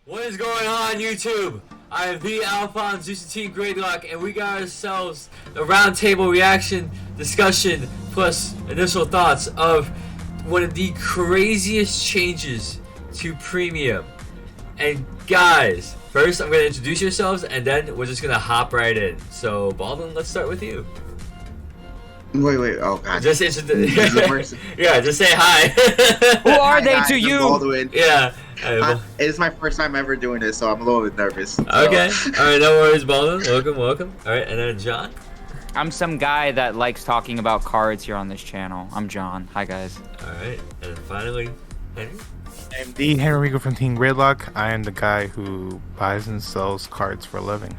What is going on, YouTube? I am the AlphonZeus Team Gradelock, and we got ourselves a roundtable reaction discussion plus initial thoughts of one of the craziest changes to Premium. And guys, first I'm going to introduce yourselves, and then we're just going to hop right in. So, Baldwin, let's start with you. Wait, oh god. Just introduce. Yeah, just say hi. Who are they guys, to I'm you? Baldwin. Yeah. It's my first time ever doing this, so I'm a little bit nervous. So. Okay. Alright, no worries, Baldwin. Welcome. Alright, and then John. I'm some guy that likes talking about cards here on this channel. I'm John. Hi, guys. Alright, and then finally, Henry. I'm the Henrico from Team Gradelock. I am the guy who buys and sells cards for a living.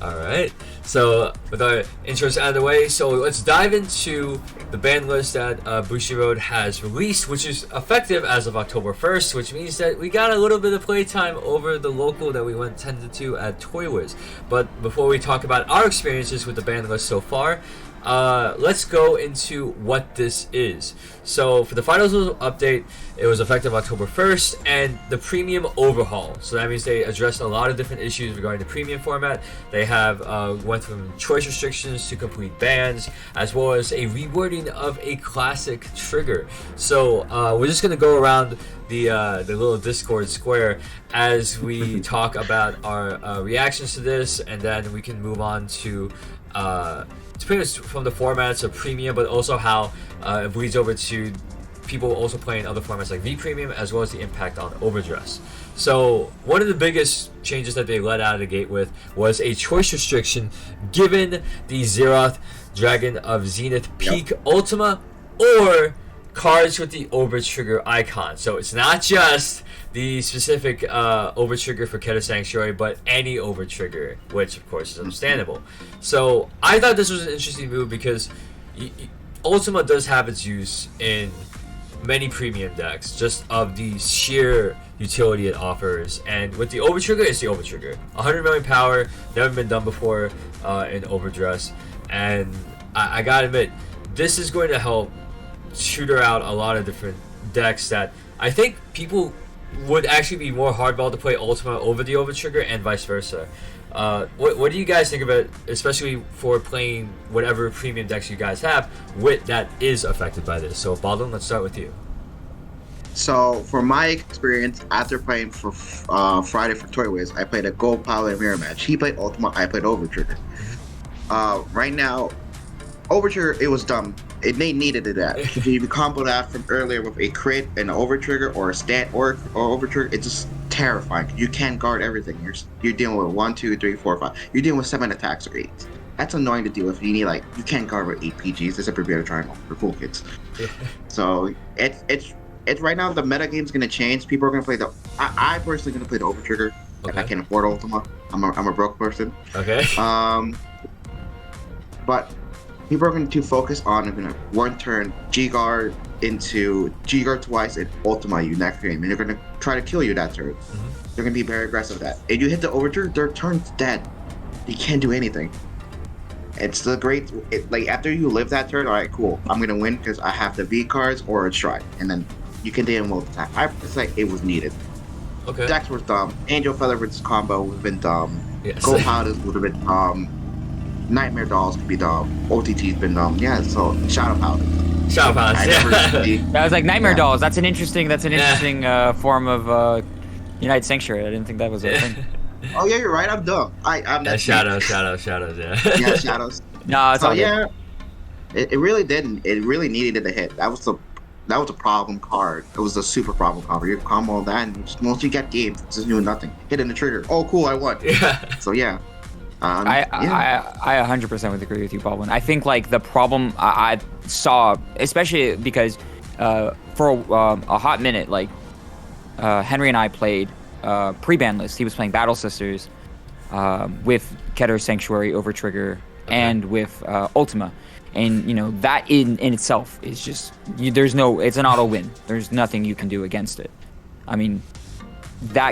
Alright, so with our intros out of the way, so let's dive into the ban list that Bushiroad has released, which is effective as of October 1st, which means that we got a little bit of playtime over the local that we went tended to at ToyWiz. But before we talk about our experiences with the ban list so far, let's go into what this is. So for the finals update, it was effective October 1st, and the premium overhaul. So that means they addressed a lot of different issues regarding the premium format. They have went from choice restrictions to complete bans, as well as a rewording of a classic trigger. So we're just gonna go around the little Discord square as we talk about our reactions to this, and then we can move on to pretty much from the formats of Premium, but also how it bleeds over to people also playing other formats like V Premium, as well as the impact on Overdress. So one of the biggest changes that they let out of the gate with was a choice restriction given the Zeroth Dragon of Zenith Peak Ultima or cards with the Overtrigger icon. So it's not just the specific Overtrigger for Keter Sanctuary, but any Overtrigger, which of course is understandable. So I thought this was an interesting move because Ultima does have its use in many premium decks, just of the sheer utility it offers. And with the Overtrigger, it's the Overtrigger. 100 million power, never been done before in Overdress. And I gotta admit, this is going to help tutor out a lot of different decks that I think people would actually be more hardball to play Ultima over the Overtrigger and vice versa. What do you guys think of it, especially for playing whatever premium decks you guys have with that is affected by this? So Baldwin, let's start with you. So for my experience, after playing for Friday for ToyWiz, I played a Gold Pilot mirror match. He played Ultima, I played Overtrigger. Right now, Overtrigger, it was dumb. They needed that. If you combo that from earlier with a crit and an Overtrigger or a stat or Overtrigger, it's just terrifying. You can't guard everything. You're dealing with 1, 2, 3, 4, 5. You're dealing with 7 attacks or 8. That's annoying to deal with. You need you can't guard with 8 PGs. It's a Bermuda Triangle for cool kids. So it's right now the meta game's gonna change. People are gonna play I personally gonna play the Overtrigger. Okay. I can't afford Ultima. I'm a broke person. Okay. But people are going to focus on one turn G-Guard into G-Guard twice and Ultima you next game, and they're going to try to kill you that turn. They're going to be very aggressive with that. If you hit the Overtrigger, their turn's dead. You can't do anything. It's the great, after you live that turn, alright, cool, I'm going to win because I have the V cards or a Strike, and then you can deal with attack. It's like it was needed. Okay. Decks were dumb. Angel Feather versus combo would have been dumb. Yes. Gold Pilots would have been dumb. Nightmare Dolls could be dumb. OTT's been dumb. Yeah, so Shadow Paladins. Shadow Paladins. I was like Nightmare Dolls. That's an interesting form of United Sanctuary. I didn't think that was a thing. Oh yeah, you're right. I'm dumb. I'm that Shadows. Yeah. Yeah, Shadows. No, it's all yeah. It really didn't. It really needed a hit. That was a problem card. It was a super problem card. You combo that, and once you get games, it's just doing nothing. Hitting the trigger. Oh, cool, I won. Yeah. So yeah. I 100% would agree with you, Baldwin. I think the problem I saw, especially because for a hot minute, Henry and I played pre-ban list. He was playing Battle Sisters with Keter Sanctuary, Overtrigger, and with Ultima. And that in itself is just it's an auto win. There's nothing you can do against it. I mean,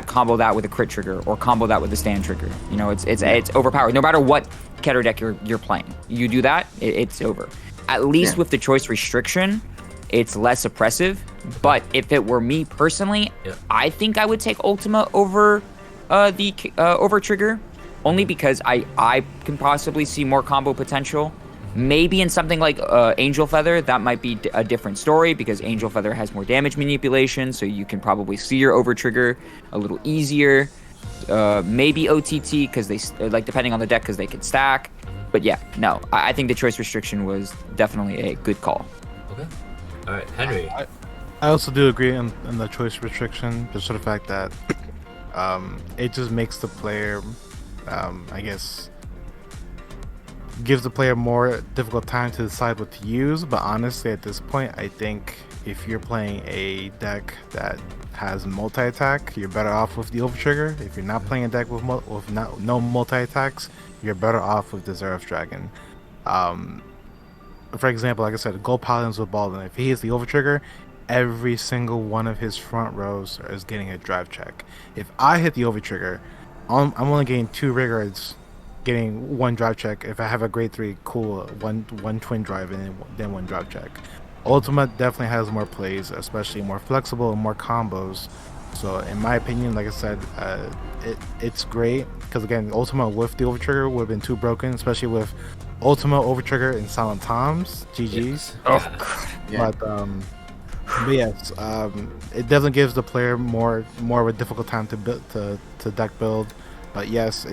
combo that with a crit trigger or combo that with a stand trigger. It's overpowered. No matter what Keter deck you're playing, you do that, it's over. At least with the choice restriction, it's less oppressive. But if it were me personally, I think I would take Ultima over over trigger, only because I can possibly see more combo potential. Maybe in something like Angel Feather, that might be a different story because Angel Feather has more damage manipulation, so you can probably see your over trigger a little easier. Maybe OTT because they like depending on the deck because they can stack. But yeah, no, I think the choice restriction was definitely a good call. Okay. All right, Henry. I also do agree on the choice restriction, just for the fact that it just makes the player, I guess, gives the player more difficult time to decide what to use. But honestly, at this point, I think if you're playing a deck that has multi-attack, you're better off with the over trigger. If you're not playing a deck with no multi-attacks, you're better off with the Xerath Dragon. For example, like I said, Gold Paladins with Baldwin, if he hits the over trigger, every single one of his front rows is getting a drive check. If I hit the over trigger, I'm only getting 2 Riggards, getting 1 drive check. If I have a grade 3, cool, one twin drive and then 1 drive check. Ultima definitely has more plays, especially more flexible and more combos. So in my opinion, like I said, it's great because again, Ultima with the over trigger would have been too broken, especially with Ultima over trigger and Silent Toms. GG's. Oh god. Yeah. But yes, it definitely gives the player more of a difficult time to build to deck build. But yes,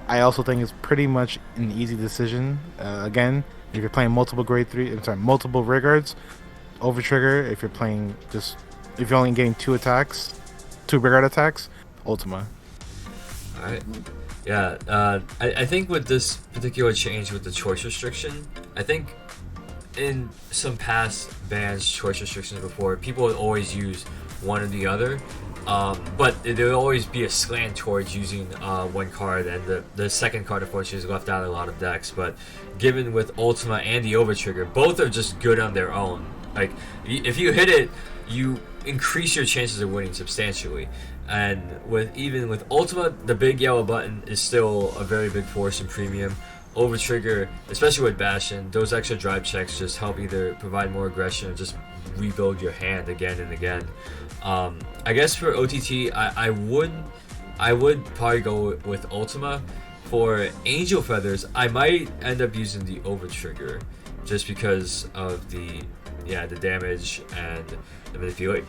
I also think it's pretty much an easy decision. Again, if you're playing multiple multiple Riggards, over trigger. If you're playing if you're only getting 2 Riggard attacks, Ultima. All right. Yeah. I think with this particular change with the choice restriction, I think in some past bans choice restrictions before, people would always use one or the other. But there would always be a slant towards using one card, and the second card unfortunately is left out of a lot of decks. But given with Ultima and the over trigger, both are just good on their own. Like if you hit it, you increase your chances of winning substantially. And even with Ultima, the big yellow button is still a very big force in premium. Over trigger, especially with Bastion, those extra drive checks just help either provide more aggression or just rebuild your hand again and again. I guess for OTT, I would probably go with Ultima. For Angel Feathers, I might end up using the over trigger just because of the damage and the manipulate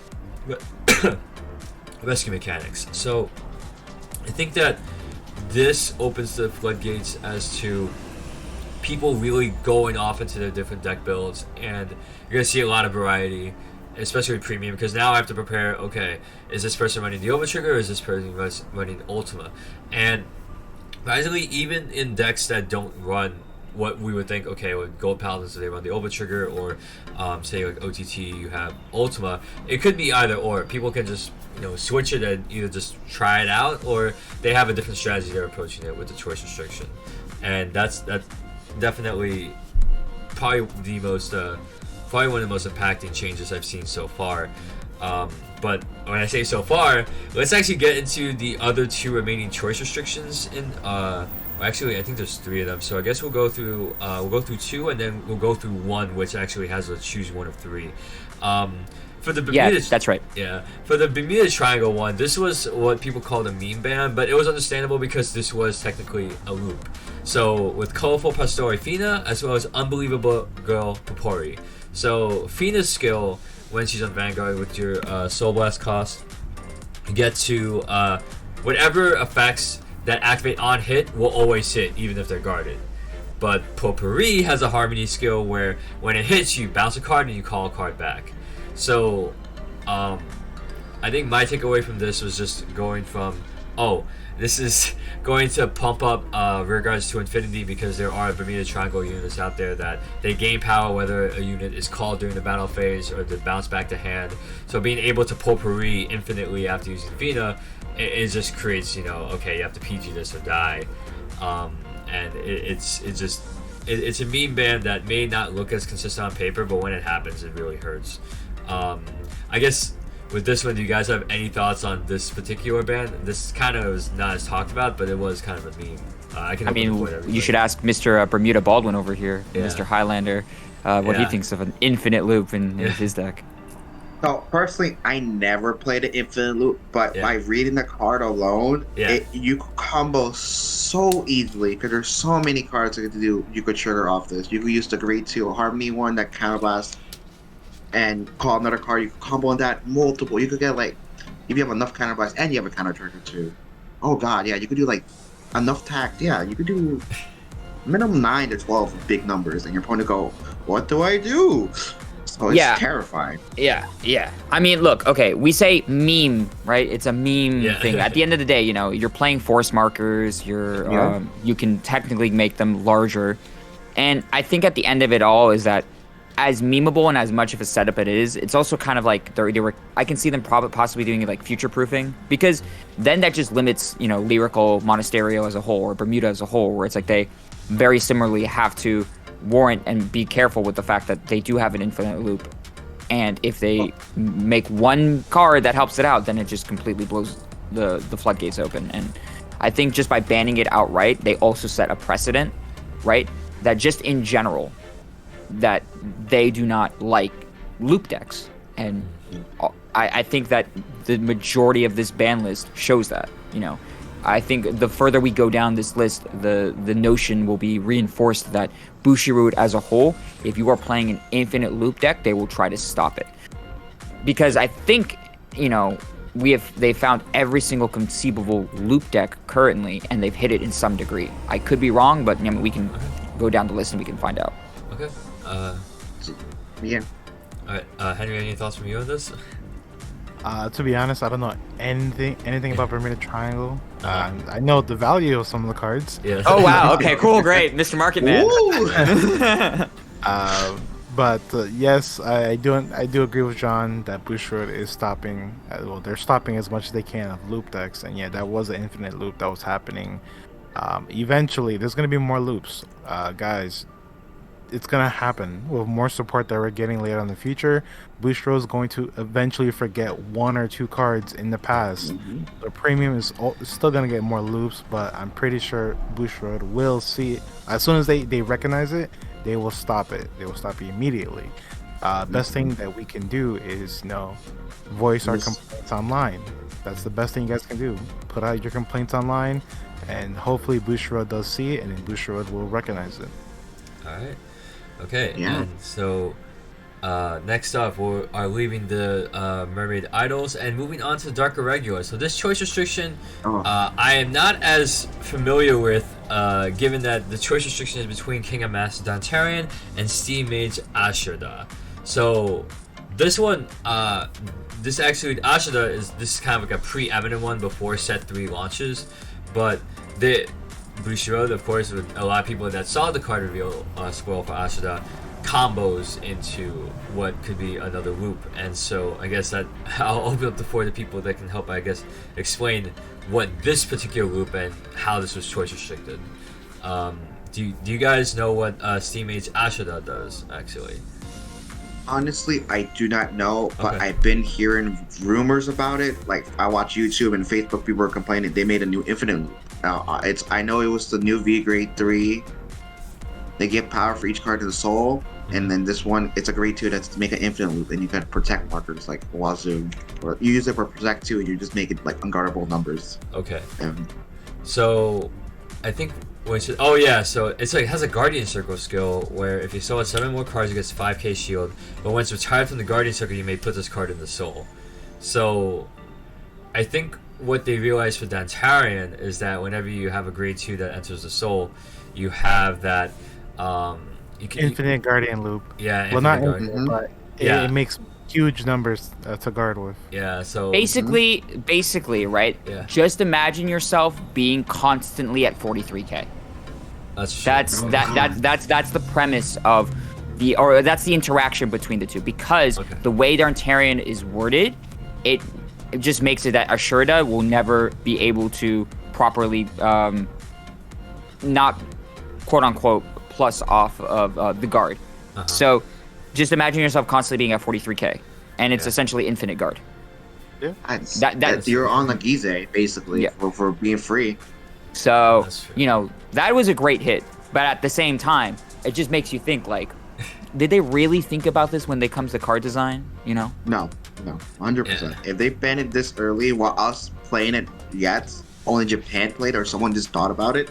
rescue mechanics. So I think that this opens the floodgates as to people really going off into their different deck builds, and you're gonna see a lot of variety, especially with premium, because now I have to prepare, okay, is this person running the over trigger or is this person running Ultima? And surprisingly, even in decks that don't run what we would think, okay, with Gold Paladins they run the over trigger, or say like OTT you have Ultima, it could be either or. People can just switch it and either just try it out, or they have a different strategy they're approaching it with the choice restriction. And that's definitely probably one of the most impacting changes I've seen so far. But when I say so far, let's actually get into the other 2 remaining choice restrictions. Actually, I think there's 3 of them. So I guess we'll go through 2, and then we'll go through 1, which actually has a choose one of 3. For the Bermuda, that's right. Yeah, for the Bermuda Triangle one, this was what people called a meme ban, but it was understandable because this was technically a loop. So with Colorful Pastore Fina, as well as Unbelievable Girl Popori. So Fina's skill, when she's on Vanguard with your Soul Blast cost, you get to whatever effects that activate on hit will always hit, even if they're guarded. But Potpourri has a Harmony skill where when it hits, you bounce a card and you call a card back. So, I think my takeaway from this was just going from, this is going to pump up rear guards to infinity, because there are Bermuda Triangle units out there that they gain power whether a unit is called during the battle phase or they bounce back to hand. So being able to Potpourri infinitely after using Fina, it just creates, okay, you have to PG this or die. And it's a meme ban that may not look as consistent on paper, but when it happens, it really hurts. I guess with this one, do you guys have any thoughts on this particular ban? This kind of was not as talked about, but it was kind of a meme. I mean, you should ask Mr. Bermuda Baldwin over here, yeah. Mr. Highlander, what he thinks of an infinite loop in his deck. So personally, I never played an infinite loop, but Yeah. by reading the card alone, Yeah. you could combo so easily because there's so many cards that you could trigger off this. You could use the grade 2 Harmony one that counterblast and call another card. You could combo on that multiple. You could get like if you have enough counterblast and you have a counter trigger too. Oh god, yeah, you could do like enough tact. Yeah, you could do minimum 9 to 12 big numbers, and your opponent go, "What do I do?" So it's Yeah. terrifying. Yeah. I mean, look, okay, we say meme, right? It's a meme Yeah. thing. At the end of the day, you know, you're playing force markers. Yeah. You can technically make them larger, and I think at the end of it all is that as memeable and as much of a setup it is, it's also kind of like they were. I can see them possibly doing it like future proofing, because then that just limits, you know, lyrical Monasterio as a whole or Bermuda as a whole, where it's like they very similarly have to warrant and be careful with the fact that they do have an infinite loop, and if they make one card that helps it out, then it just completely blows the floodgates open. And I think just by banning it outright, they also set a precedent, right, that just in general that they do not like loop decks. And I think that the majority of this ban list shows that, you know. I think the further we go down this list, the notion will be reinforced that Bushiroad as a whole, if you are playing an infinite loop deck, they will try to stop it. Because I think, you know, they found every single conceivable loop deck currently, and they've hit it in some degree. I could be wrong, but I mean, we can go down the list and we can find out. Okay. Yeah. All right. Henry, any thoughts from you on this? To be honest, I don't know anything about Bermuda Triangle. Uh-huh. I know the value of some of the cards. Yeah. Oh wow, okay, cool, great, Mr. Market Man. But yes, I do agree with John that Bushiroad is stopping. Well, they're stopping as much as they can of loop decks, and yeah, that was an infinite loop that was happening. Eventually, there's gonna be more loops, guys. It's gonna happen with more support that we're getting later in the future. Bushiroad is going to eventually forget 1 or 2 cards in the past. The premium is still gonna get more loops, but I'm pretty sure Bushiroad will see it. As soon as they recognize it, they will stop it. They will stop it immediately. Best thing that we can do is, you know, voice our complaints online. That's the best thing you guys can do. Put out your complaints online, and hopefully Bushiroad does see it, and then Bushiroad will recognize it. All right. Okay. Yeah. And so next up, we are leaving the Mermaid Idols and moving on to Dark Irregular. So this choice restriction, I am not as familiar with, given that the choice restriction is between King of Master Dantarian and Steam Mage Ashurda. So this one, this actually Ashurda is kind of like a pre-eminent one before set 3 launches, but the Bushiroad, of course, with a lot of people that saw the card reveal spoil for Ashurda, combos into what could be another loop. And so I guess that I'll open up the floor to people that can help, I guess, explain what this particular loop and how this was choice restricted. Do you guys know what Steam Age Ashurda does, actually? Honestly, I do not know, but Okay. I've been hearing rumors about it. Like, I watch YouTube and Facebook, people are complaining they made a new infinite loop. I know it was the new V grade 3. They give power for each card to the soul, and then this one, it's a grade 2 that's to make an infinite loop, and you can protect markers like Wazoo, or you use it for protect 2, and you just make it like unguardable numbers. Okay. And So I think so it's like, it has a Guardian Circle skill where if you summon 7 more cards, it gets 5k shield. But once retired from the Guardian Circle, you may put this card in the soul. So I think what they realized for Dantarian is that whenever you have a grade 2 that enters the soul, you have that Infinite Guardian loop. Yeah. Well, not Guardian. infinite, but Yeah. it makes huge numbers to guard with. Yeah. So Basically, right? Yeah. Just imagine yourself being constantly at 43k. that's true. That's the premise of that's the interaction between the two, because Okay. the way Dantarian is worded, it just makes it that Ashurda will never be able to properly not quote unquote plus off of the guard. Uh-huh. So just imagine yourself constantly being at 43k, and it's Yeah. essentially infinite guard. that you're on the Gize, basically, Yeah. for being free. So, That's true. you know, that was a great hit. But at the same time, it just makes you think, like, did they really think about this when it comes to card design? You know? No. No, 100%. If they banned it this early while us playing it yet, only Japan played or someone just thought about it,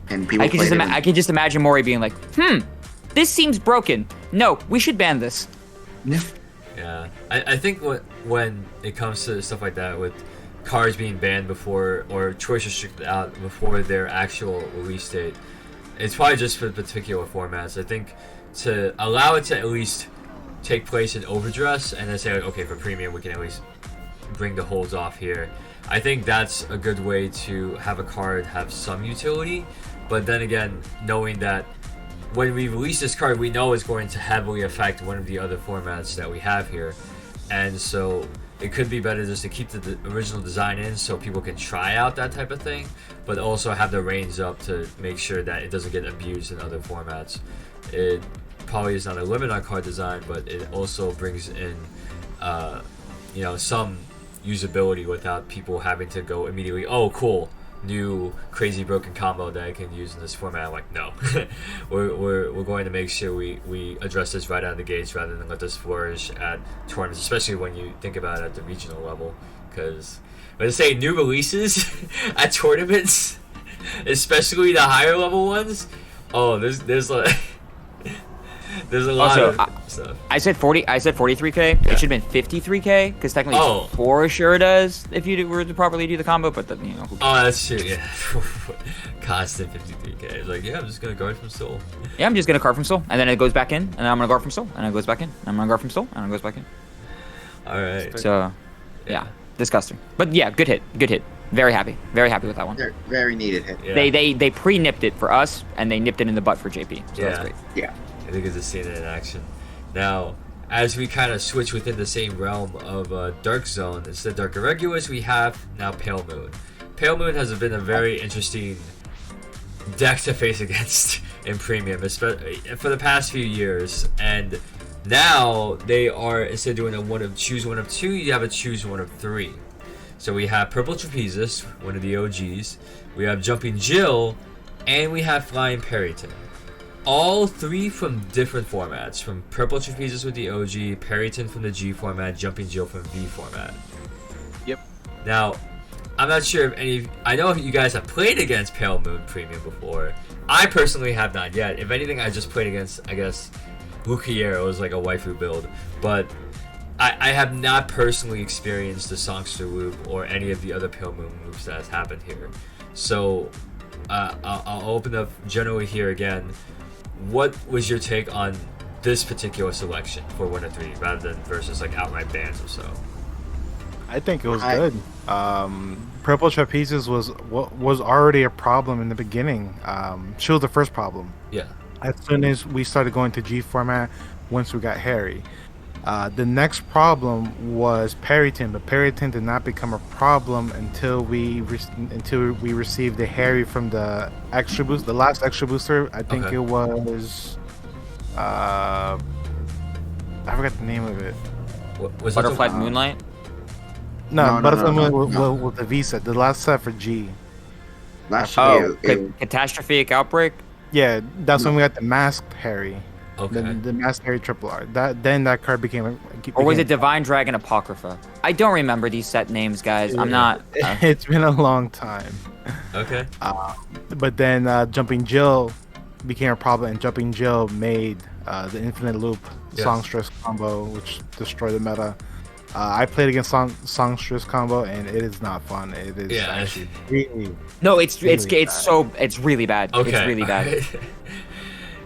and people played it. I could just imagine Mori being like, this seems broken. No, we should ban this. Yeah, I think when it comes to stuff like that, with cards being banned before or choice restricted out before their actual release date, it's probably just for particular formats. I think to allow it to at least take place in overdress and then say, like, okay, for premium we can at least bring the holds off here. I think that's a good way to have a card have some utility, but then again, knowing that when we release this card, we know it's going to heavily affect one of the other formats that we have here, and so it could be better just to keep the original design in so people can try out that type of thing, but also have the reins up to make sure that it doesn't get abused in other formats. It probably is not a limit on card design, but it also brings in some usability without people having to go immediately, oh cool, new crazy broken combo that I can use in this format. I'm like, no. we're going to make sure we address this right out of the gates rather than let this flourish at tournaments, especially when you think about it at the regional level. Because when I say new releases at tournaments, especially the higher level ones, oh, there's like there's a lot of stuff. I said 43k. Yeah. It should have been 53k because technically 4 sure does if you were to properly do the combo, but oh, that's true. Yeah, constant 53k. It's like, yeah, I'm just gonna guard from soul. Yeah, I'm just gonna guard from soul, and then it goes back in, and then I'm gonna guard from soul, and it goes back in, and I'm gonna guard from soul, and it goes back in. All right. So, yeah, disgusting. But yeah, good hit. Very happy with that one. Very needed hit. Yeah. They pre-nipped it for us, and they nipped it in the butt for JP. So that's great. Yeah. I think it's a scene in action. Now, as we kind of switch within the same realm of Dark Zone, instead of Dark Irregulars, we have now Pale Moon. Pale Moon has been a very interesting deck to face against in Premium, especially for the past few years. And now they are, instead of doing choose one of two, you have a choose one of three. So we have Purple Trapezist, one of the OGs. We have Jumping Jill, and we have Flying Perryton. All three from different formats, from Purple Trapezist with the OG, Perryton from the G format, Jumping Jill from V format. Yep. Now, I'm not sure if I know you guys have played against Pale Moon Premium before. I personally have not yet. If anything, I just played against, I guess, Lukiero was like a waifu build. But I have not personally experienced the Songster loop or any of the other Pale Moon loops that has happened here. So, I'll open up generally here again. What was your take on this particular selection for 1 of 3 rather than versus like outright bans or so? I think it was good. Purple Trapezes was already a problem in the beginning. She was the first problem. Yeah. As soon as we started going to G format, once we got Harry. The next problem was Perryton, but Perryton did not become a problem until we received the Harry from the extra boost, the last extra booster. I think it was I forgot the name of it. Was Butterfly Moonlight? No, Butterfly Moonlight with the V set, the last set for G. Catastrophic Outbreak? Yeah, that's when we got the masked Harry. Okay. The Masked Harry Triple R. Then that card became. Or was it Divine Dragon Apocrypha? I don't remember these set names, guys. I'm not. It's been a long time. Okay. But then Jumping Jill became a problem, and Jumping Jill made the Infinite Loop Songstress combo, which destroyed the meta. I played against Songstress combo, and it is not fun. It is actually really. No, it's really bad. Okay. It's really bad.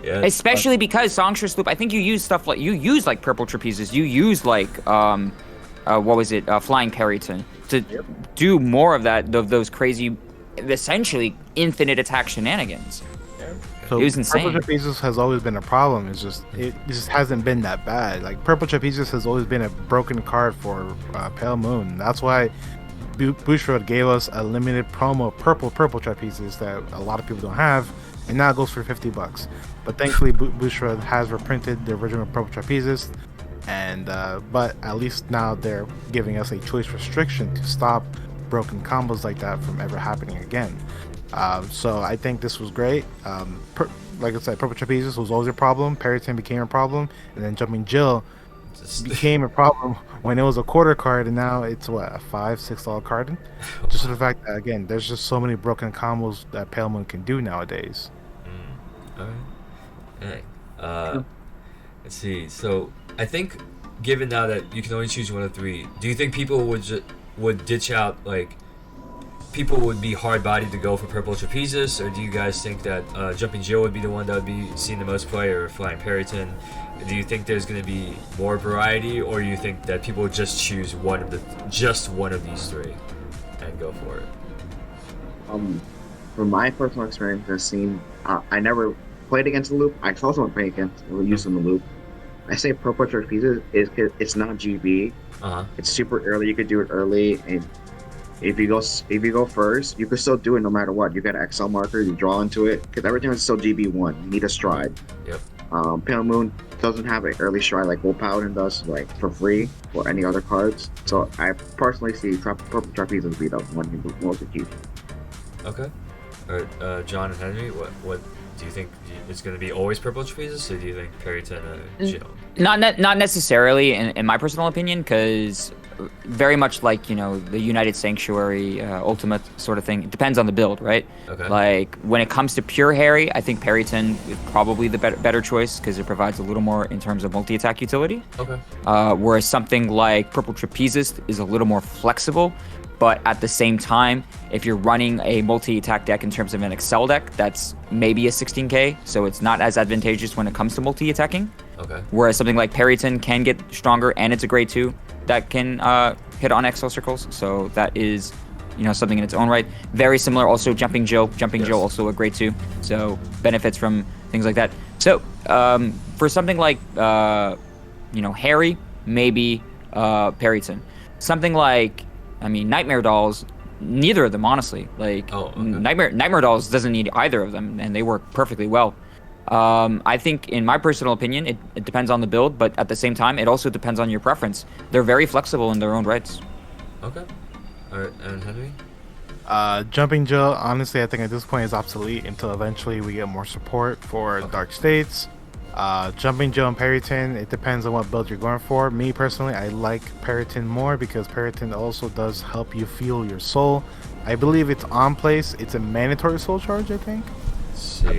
Yeah, especially because Songstress Loop, I think you use stuff like Purple Trapezes, you use like Flying Perryton to do more of those crazy, essentially infinite attack shenanigans. So it was insane. Purple Trapezes has always been a problem. It just hasn't been that bad. Like Purple Trapezes has always been a broken card for Pale Moon. That's why Bushiroad gave us a limited promo Purple Trapezes that a lot of people don't have, and now it goes for $50. But thankfully, Bushiroad has reprinted the original Purple Trapezes, and but at least now they're giving us a choice restriction to stop broken combos like that from ever happening again. So I think this was great. Like I said, Purple Trapezes was always a problem. Perryton became a problem, and then Jumping Jill became a problem when it was a quarter card, and now it's what, a $5-6 card. Just for the fact that again, there's just so many broken combos that Pale Moon can do nowadays. All right. Hey, let's see. So I think, given now that you can only choose one of three, do you think people would ditch out, like, people would be hard-bodied to go for Purple Trapezes, or do you guys think that Jumping Jill would be the one that would be seeing the most play, or Flying Periton? Do you think there's going to be more variety, or do you think that people would just choose just one of these three and go for it? From my personal experience, I've seen. I never played against the loop. I saw someone play against using the loop. I say Purple Trapezes is because it's not GB. It's super early. You could do it early, and if you go first, you can still do it no matter what. You got an XL marker, you draw into it, because everything is still GB1. You need a stride. Yep. Pale Moon doesn't have an early stride like Gold Paladin does, like for free or any other cards. So I personally see Purple Trapezes beat up one most accused. Okay. All right, John and Henry, what do you think? It's going to be always Purple Trapezes, or do you think Periton or Jill? Not necessarily, in my personal opinion, because very much like, you know, the United Sanctuary ultimate sort of thing, it depends on the build, right? Okay. Like, when it comes to pure Harry, I think Periton is probably the better choice, because it provides a little more in terms of multi-attack utility. Okay. Whereas something like Purple Trapezist is a little more flexible, but at the same time, if you're running a multi-attack deck in terms of an Excel deck, that's maybe a 16k, so it's not as advantageous when it comes to multi-attacking. Okay. Whereas something like Periton can get stronger, and it's a grade 2 that can hit on Excel circles, so that is, you know, something in its own right. Very similar also Jumping Jill. Jill also a grade 2, so benefits from things like that. So for something like, you know, Harry, maybe Periton. Something like, I mean, Nightmare Dolls, neither of them, honestly. Like, Nightmare Dolls doesn't need either of them, and they work perfectly well. I think, in my personal opinion, it depends on the build, but at the same time, it also depends on your preference. They're very flexible in their own rights. Okay. All right, and Henry? Jumping Jill, honestly, I think at this point is obsolete until eventually we get more support for Dark States. Jumping Jill and Periton, it depends on what build you're going for. Me personally, I like Periton more because Periton also does help you feel your soul. I believe it's on place. It's a mandatory soul charge, I think.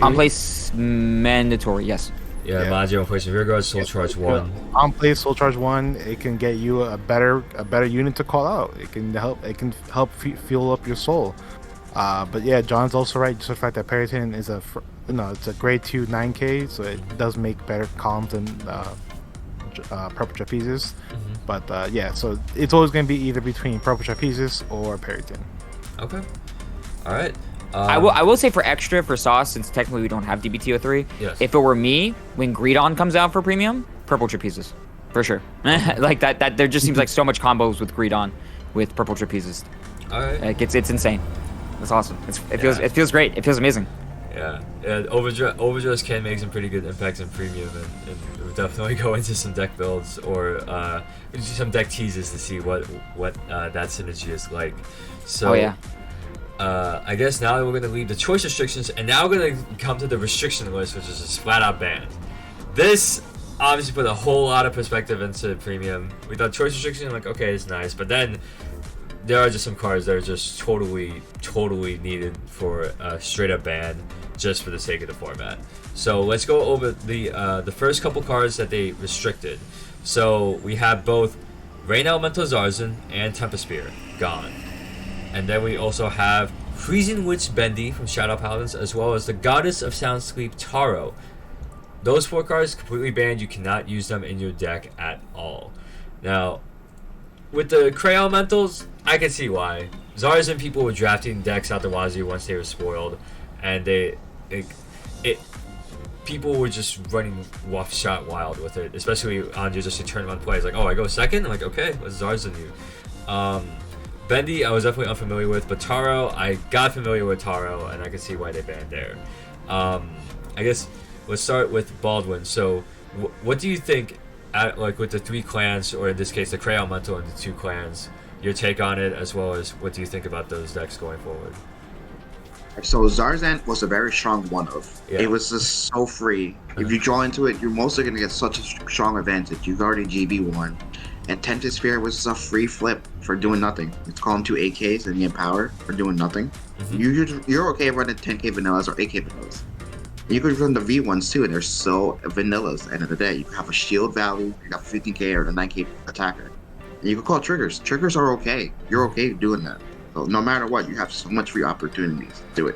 On place mandatory, yes. Yeah, Magio on place of rear guard, soul charge 1. On place soul charge 1, it can get you a better unit to call out. It can help fuel up your soul. But yeah, John's also right. Just the fact that Periton is it's a grade 2 9k, so it does make better columns than Purple Trapezes. But yeah, so it's always going to be either between Purple Trapezes or Periton. Okay. All right. I will say for extra, for sauce, since technically we don't have DBTO3, yes. If it were me, when Greedon comes out for premium, Purple Trapezes. For sure. Like that there just seems like so much combos with Greedon with Purple Trapezes. All right. Like it's insane. It's awesome. It feels great. It feels amazing. Yeah. Overdress can make some pretty good impacts in premium, and we'll definitely go into some deck builds or some deck teases to see what that synergy is like. So, oh yeah. I guess now we're gonna leave the choice restrictions, and now we're gonna come to the restriction list, which is just flat out banned. This obviously put a whole lot of perspective into premium. We thought choice restriction, like, okay, it's nice, but then there are just some cards that are just totally needed for a straight up ban, just for the sake of the format. So let's go over the first couple cards that they restricted. So we have both Rain Elemental Zarzan and Tempest Spear gone. And then we also have Freezing Witch Bendy from Shadow Paladins, as well as the Goddess of Sound Sleep Taro. Those 4 cards completely banned. You cannot use them in your deck at all. Now, with the Cray Elementals, I can see why. Zarzan people were drafting decks out the wazoo once they were spoiled, and people were just running shot wild with it, especially on just a turn 1 play. It's like, oh, I go second? I'm like, okay, let's Zarzan you. Bendy, I was definitely unfamiliar with, but Taro, I got familiar with Taro, and I can see why they banned there. I guess let's start with Baldwin. So, what do you think, like with the 3 clans, or in this case, the Cray Elemental and the 2 clans, your take on it, as well as what do you think about those decks going forward? So Zarzan was a very strong one of. Yeah. It was just so free. If you draw into it, you're mostly gonna get such a strong advantage. You've already GB1. And Tempest Sphere was just a free flip for doing nothing. It's calling 2 AKs and you get power for doing nothing. You're okay running 10k vanillas or 8k vanillas. You could run the V1s too, and they're so vanillas at the end of the day. You have a shield value, you got 15k or the 9k attacker. And you can call triggers. Triggers are okay. You're okay doing that. So no matter what, you have so much free opportunities to do it.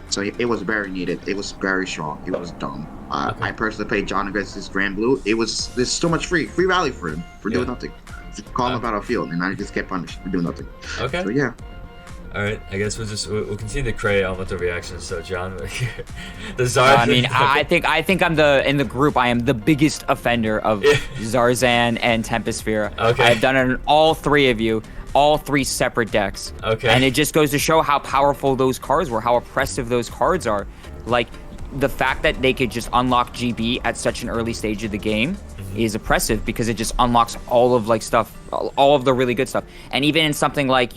So it was very needed. It was very strong. It was dumb. I personally played John against this Grand Blue. There's so much free value for him for doing nothing. Just call him about a field, and I just get punished for doing nothing. Okay. So yeah. All right, I guess we'll continue to create elemental reactions. So John, the Zarzan. I mean, I think I'm in the group. I am the biggest offender of Zarzan and Tempest Sphere. Okay. I've done it on all three of you, all three separate decks. Okay. And it just goes to show how powerful those cards were, how oppressive those cards are. Like the fact that they could just unlock GB at such an early stage of the game is oppressive because it just unlocks all of like stuff, all of the really good stuff. And even in something like,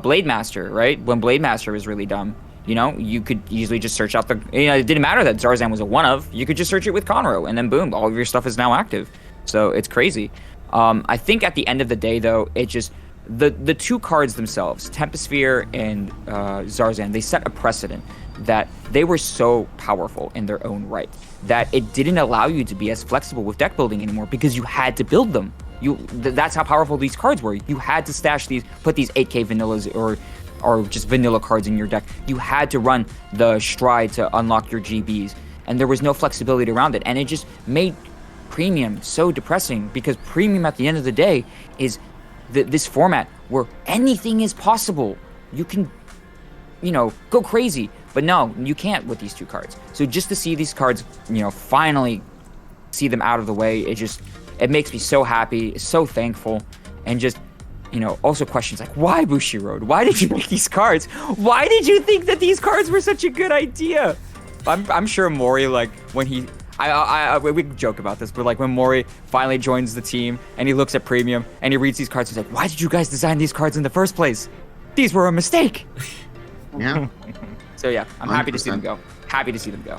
Blade Master, right? When Blade Master was really dumb, you could easily just search out it didn't matter that Zarzan was a one of, you could just search it with Conroe and then boom, all of your stuff is now active. So it's crazy. I think at the end of the day though, it just, the two cards themselves, Tempest Sphere and Zarzan, they set a precedent that they were so powerful in their own right that it didn't allow you to be as flexible with deck building anymore because you had to build them. That's how powerful these cards were. You had to put these 8k vanillas or just vanilla cards in your deck. You had to run the Stride to unlock your GBs, and there was no flexibility around it, and it just made Premium so depressing because Premium at the end of the day is this format where anything is possible. You can go crazy. But no, you can't with these two cards. So just to see these cards, finally see them out of the way, it makes me so happy, so thankful, and just, also questions like, why Bushiroad? Why did you make these cards? Why did you think that these cards were such a good idea? I'm sure Mori, like, when he... we can joke about this, but like when Mori finally joins the team and he looks at Premium and he reads these cards, he's like, why did you guys design these cards in the first place? These were a mistake. Yeah. So yeah, I'm 100%. happy to see them go. Happy to see them go.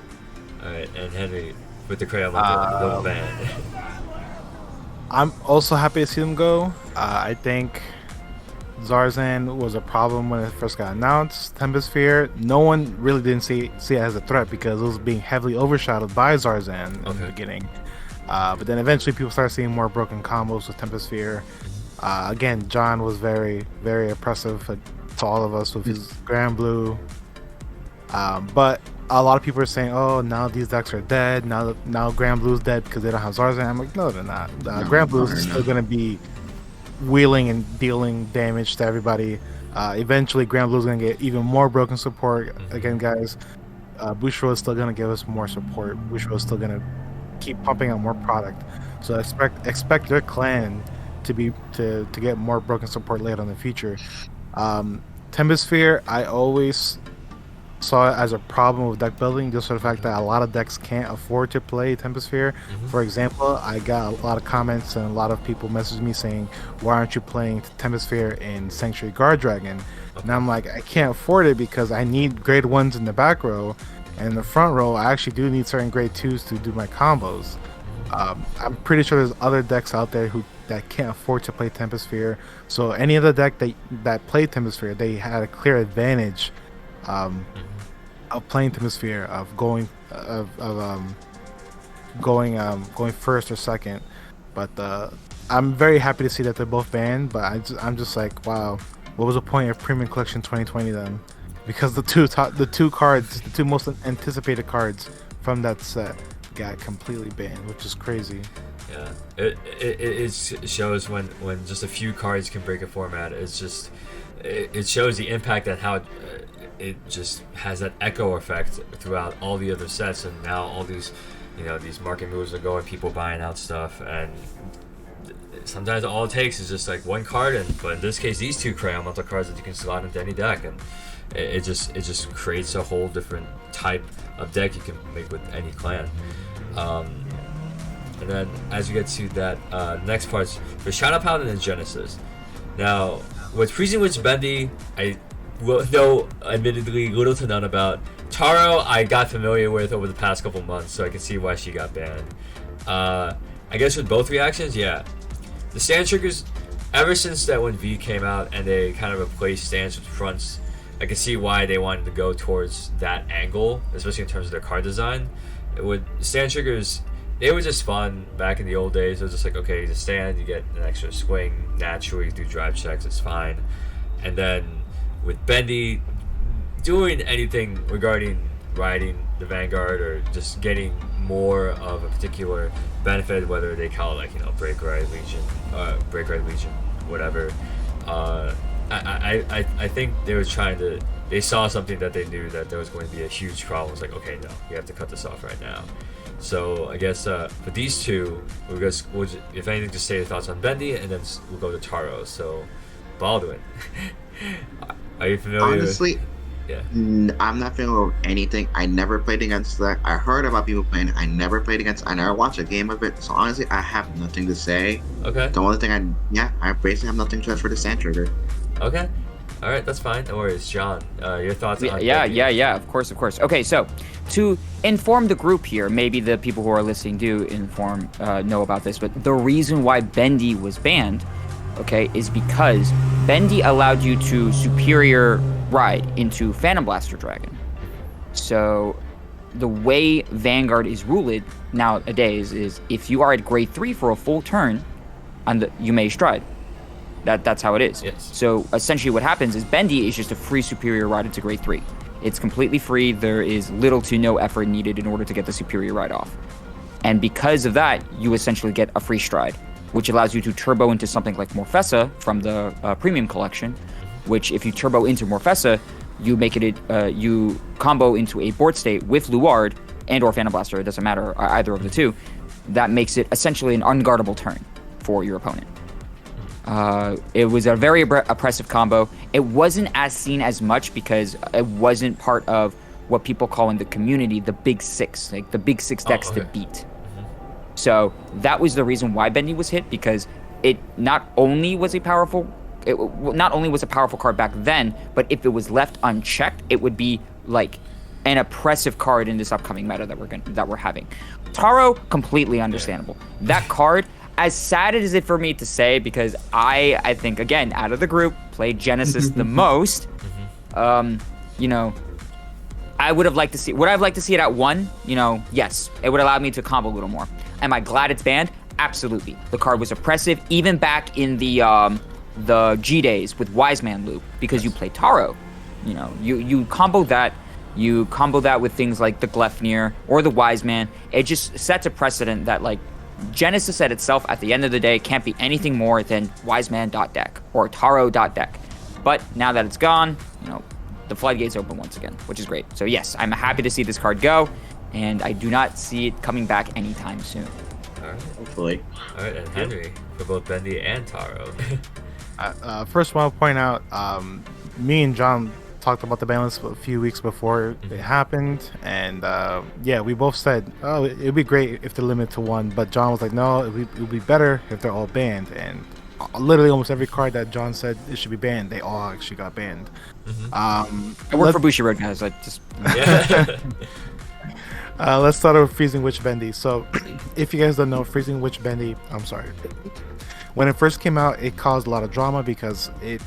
All right, and Henry with the crayon the band. I'm also happy to see them go. I think Zarzan was a problem when it first got announced. Tempest Sphere, no one really didn't see it as a threat because it was being heavily overshadowed by Zarzan in the beginning. But then eventually people started seeing more broken combos with Tempest Sphere. Again, John was very, very oppressive to all of us with his Grand Blue. But a lot of people are saying, oh, now these decks are dead. Now Grand Blue's dead because they don't have Zarzan. I'm like, no, they're not. Grand Blue's is still going to be wheeling and dealing damage to everybody. Eventually, Grand Blue's going to get even more broken support. Again, guys, Bushiroad is still going to give us more support. Bushiroad is still going to keep pumping out more product. So expect their clan to get more broken support later in the future. Tempest Sphere, I always saw it as a problem with deck building just for the fact that a lot of decks can't afford to play Tempest Sphere. For example, I got a lot of comments and a lot of people messaged me saying, why aren't you playing Tempest Sphere in Sanctuary Guard Dragon? And I'm like, I can't afford it because I need grade 1s in the back row, and in the front row I actually do need certain grade 2s to do my combos. I'm pretty sure there's other decks out there that can't afford to play Tempest Sphere, so any other deck that played Tempest Sphere, they had a clear advantage of playing Tempest Sphere, of going first or second. But I'm very happy to see that they're both banned. But I'm just like, wow, what was the point of Premium Collection 2020 then? Because the two most anticipated cards from that set got completely banned, which is crazy. Yeah, it shows when just a few cards can break a format. It shows the impact and how it just has that echo effect throughout all the other sets, and now all these these market moves are going, people buying out stuff, and sometimes all it takes is just like one card, but in this case these two crayon metal cards that you can slot into any deck, and it just creates a whole different type of deck you can make with any clan. And then as you get to that next parts for Shadow Paladin and Genesis. Now with Freezing Witch Bendy, I know admittedly little to none about. Taro, I got familiar with over the past couple months, so I can see why she got banned. I guess with both reactions, yeah. The stand triggers, ever since that when V came out and they kind of replaced stands with fronts, I can see why they wanted to go towards that angle, especially in terms of their card design. With stand triggers, they were just fun back in the old days. It was just like, okay, you just stand, you get an extra swing, naturally, you do drive checks, it's fine. And then with Bendy, doing anything regarding riding the Vanguard or just getting more of a particular benefit, whether they call it like, you know, Break Ride Legion, whatever. I think they were trying to, they saw something that they knew that there was going to be a huge problem. It's like, okay, no, you have to cut this off right now. So I guess for these two, we'll if anything, just say your thoughts on Bendy, and then we'll go to Taro. So Baldwin, are you familiar? Honestly, yeah. I'm not familiar with anything. I never played against that. I heard about people playing it. I never played against it. I never watched a game of it. So honestly, I have nothing to say. Okay. The only thing I basically have nothing to say for the stand trigger. Okay. All right, that's fine. No worries. John, your thoughts on Yeah, of course. Okay, so to inform the group here, maybe the people who are listening do know about this, but the reason why Bendy was banned, okay, is because Bendy allowed you to superior ride into Phantom Blaster Dragon. So the way Vanguard is ruled nowadays is if you are at grade 3 for a full turn, you may stride. That's how it is. Yes. So essentially what happens is Bendy is just a free superior ride into grade 3. It's completely free. There is little to no effort needed in order to get the superior ride off. And because of that, you essentially get a free stride, which allows you to turbo into something like Morfessa from the premium collection, which if you turbo into Morfessa, you make it you combo into a board state with Luard and or Phantom Blaster, it doesn't matter, either of the two. That makes it essentially an unguardable turn for your opponent. It was a very oppressive combo. It wasn't as seen as much because it wasn't part of what people call in the community the big six, like the big six decks to beat. So that was the reason why Bendy was hit, because it not only was a powerful card back then, but if it was left unchecked, it would be like an oppressive card in this upcoming meta that we're having. Taro, completely understandable. That card, as sad as it for me to say, because I think, again, out of the group, played Genesis the most, you know, I would have liked to see, would I have liked to see it at 1? You know, yes, it would allow me to combo a little more. Am I glad it's banned? Absolutely. The card was oppressive, even back in the G days with Wise Man loop, because you play Taro. You know, you combo that with things like the Gleipnir or the Wise Man. It just sets a precedent that, like, Genesis at itself, at the end of the day, can't be anything more than wiseman.deck or taro.deck. But now that it's gone, you know, the floodgates open once again, which is great. So yes, I'm happy to see this card go, and I do not see it coming back anytime soon. All right. Hopefully. All right, and Henry, for both Bendy and Taro. First, I want to point out, me and John talked about the ban list a few weeks before it happened, and yeah, we both said, oh, it'd be great if they're limited to 1, but John was like, no, it would be better if they're all banned. And literally almost every card that John said it should be banned, they all actually got banned. I work for Bushiroad, guys. I just let's start with Freezing Witch Bendy. So if you guys don't know, Freezing Witch Bendy, I'm sorry, when it first came out, it caused a lot of drama because it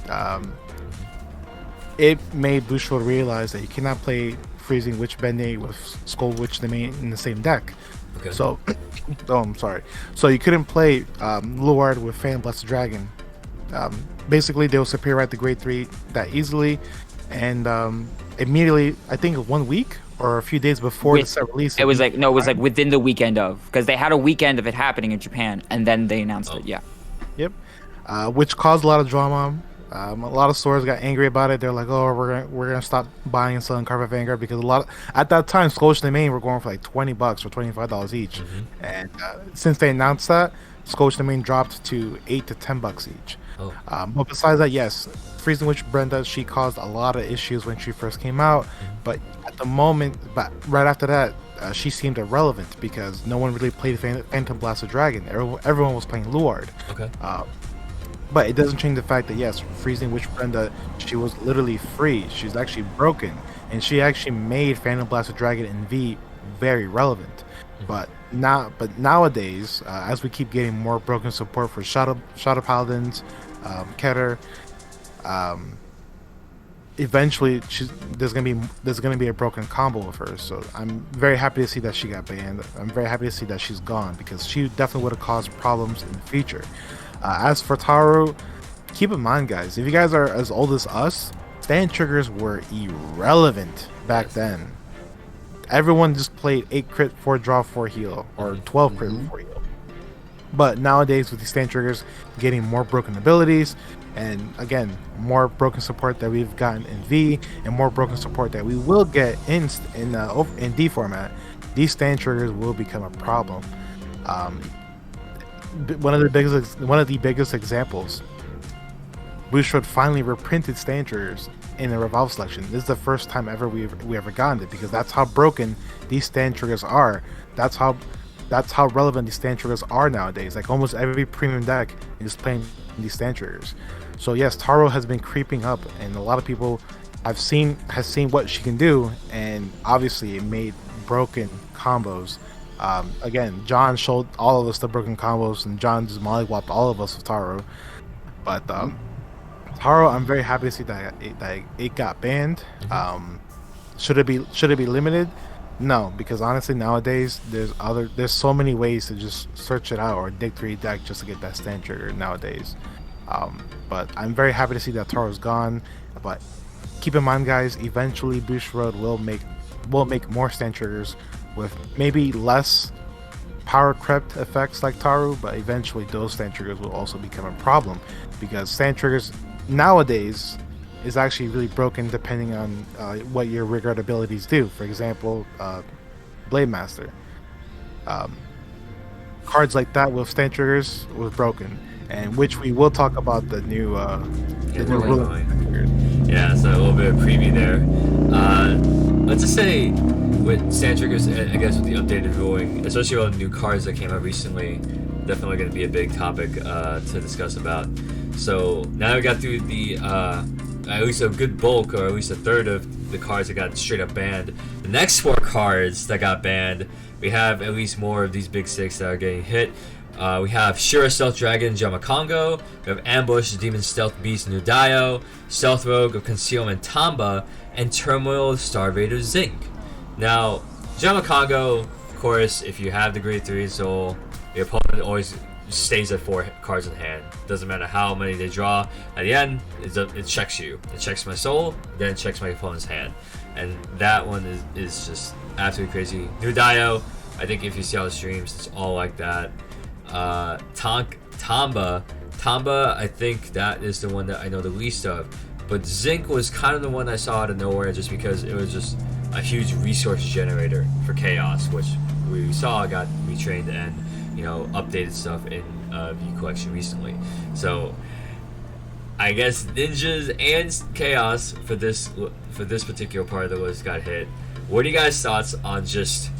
made Bushiroad realize that you cannot play Freezing Witch Bendy with Skull Witch the main in the same deck. Okay. So, I'm sorry. So you couldn't play Luard with Phantom Blaster Dragon. Basically, they will superior right to grade 3 that easily, and immediately, I think 1 week or a few days before the set release. It was like within the weekend of, because they had a weekend of it happening in Japan, and then they announced it. Yeah. Yep. Which caused a lot of drama. A lot of stores got angry about it. They're like, "Oh, we're gonna stop buying and selling Carpet Vanguard," because at that time, Scotia and Maine were going for like $20 or $25 each, and since they announced that, Scotia and Maine dropped to $8 to $10 each. But besides that, yes, Freezing Witch Brenda, she caused a lot of issues when she first came out, but at the moment, right after that, she seemed irrelevant because no one really played Phantom Blaster Dragon. Everyone was playing Luard. Okay. But it doesn't change the fact that yes, freezing Witch Brenda, she was literally free. She's actually broken, and she actually made Phantom Blaster Dragon in V very relevant. But nowadays, as we keep getting more broken support for Shadow Paladins, Keter, eventually there's gonna be a broken combo with her. So I'm very happy to see that she got banned. I'm very happy to see that she's gone, because she definitely would have caused problems in the future. As for Taru, keep in mind, guys, if you guys are as old as us, stand triggers were irrelevant back then. Everyone just played 8 crit, 4 draw, 4 heal, or 12 crit, 4 heal. But nowadays, with these stand triggers getting more broken abilities, and again, more broken support that we've gotten in V, and more broken support that we will get in D format, these stand triggers will become a problem. One of the biggest examples, Bushiroad finally reprinted stand triggers in the revolve selection. This is the first time ever we ever gotten it, because that's how broken these stand triggers are. That's how relevant these stand triggers are nowadays. Like almost every premium deck is playing these stand triggers. So yes, Taro has been creeping up, and a lot of people has seen what she can do, and obviously it made broken combos. Again, John showed all of us the broken combos, and John just mollywopped all of us with Taro. But Taro, I'm very happy to see that it got banned. Should it be limited? No, because honestly nowadays there's so many ways to just search it out or dig through your deck just to get that stand trigger nowadays. But I'm very happy to see that Taro's gone. But keep in mind, guys, eventually Bushiroad will make more stand triggers with maybe less power crept effects like Taru, but eventually those stand triggers will also become a problem, because stand triggers nowadays is actually really broken depending on what your Rigard abilities do. For example, Blade Master. Cards like that with stand triggers was broken, and which we will talk about the new ruling. Yeah, so a little bit of preview there. Let's just say with stand triggers, I guess with the updated ruling, especially all the new cards that came out recently, definitely going to be a big topic to discuss about. So now we got through the at least a good bulk, or at least a third of the cards that got straight up banned. The next 4 cards that got banned, we have at least more of these big 6 that are getting hit. We have Shura Stealth Dragon Jamacongo, we have Ambush Demon Stealth Beast Nudayo, Stealth Rogue of Concealment Tamba, and Turmoil Starvader Zinc. Now, Jamacongo, of course, if you have the Grade 3 Soul, your opponent always stays at 4 cards in hand. Doesn't matter how many they draw. At the end, it checks you. It checks my soul, then it checks my opponent's hand. And that one is just absolutely crazy. Nudayo, I think if you see all the streams, it's all like that. Tamba, I think that is the one that I know the least of. But Zinc was kind of the one I saw out of nowhere, just because it was just a huge resource generator for Chaos, which we saw got retrained and updated stuff in V Collection recently. So I guess Ninjas and Chaos for this particular part of the list got hit. What are you guys' thoughts on just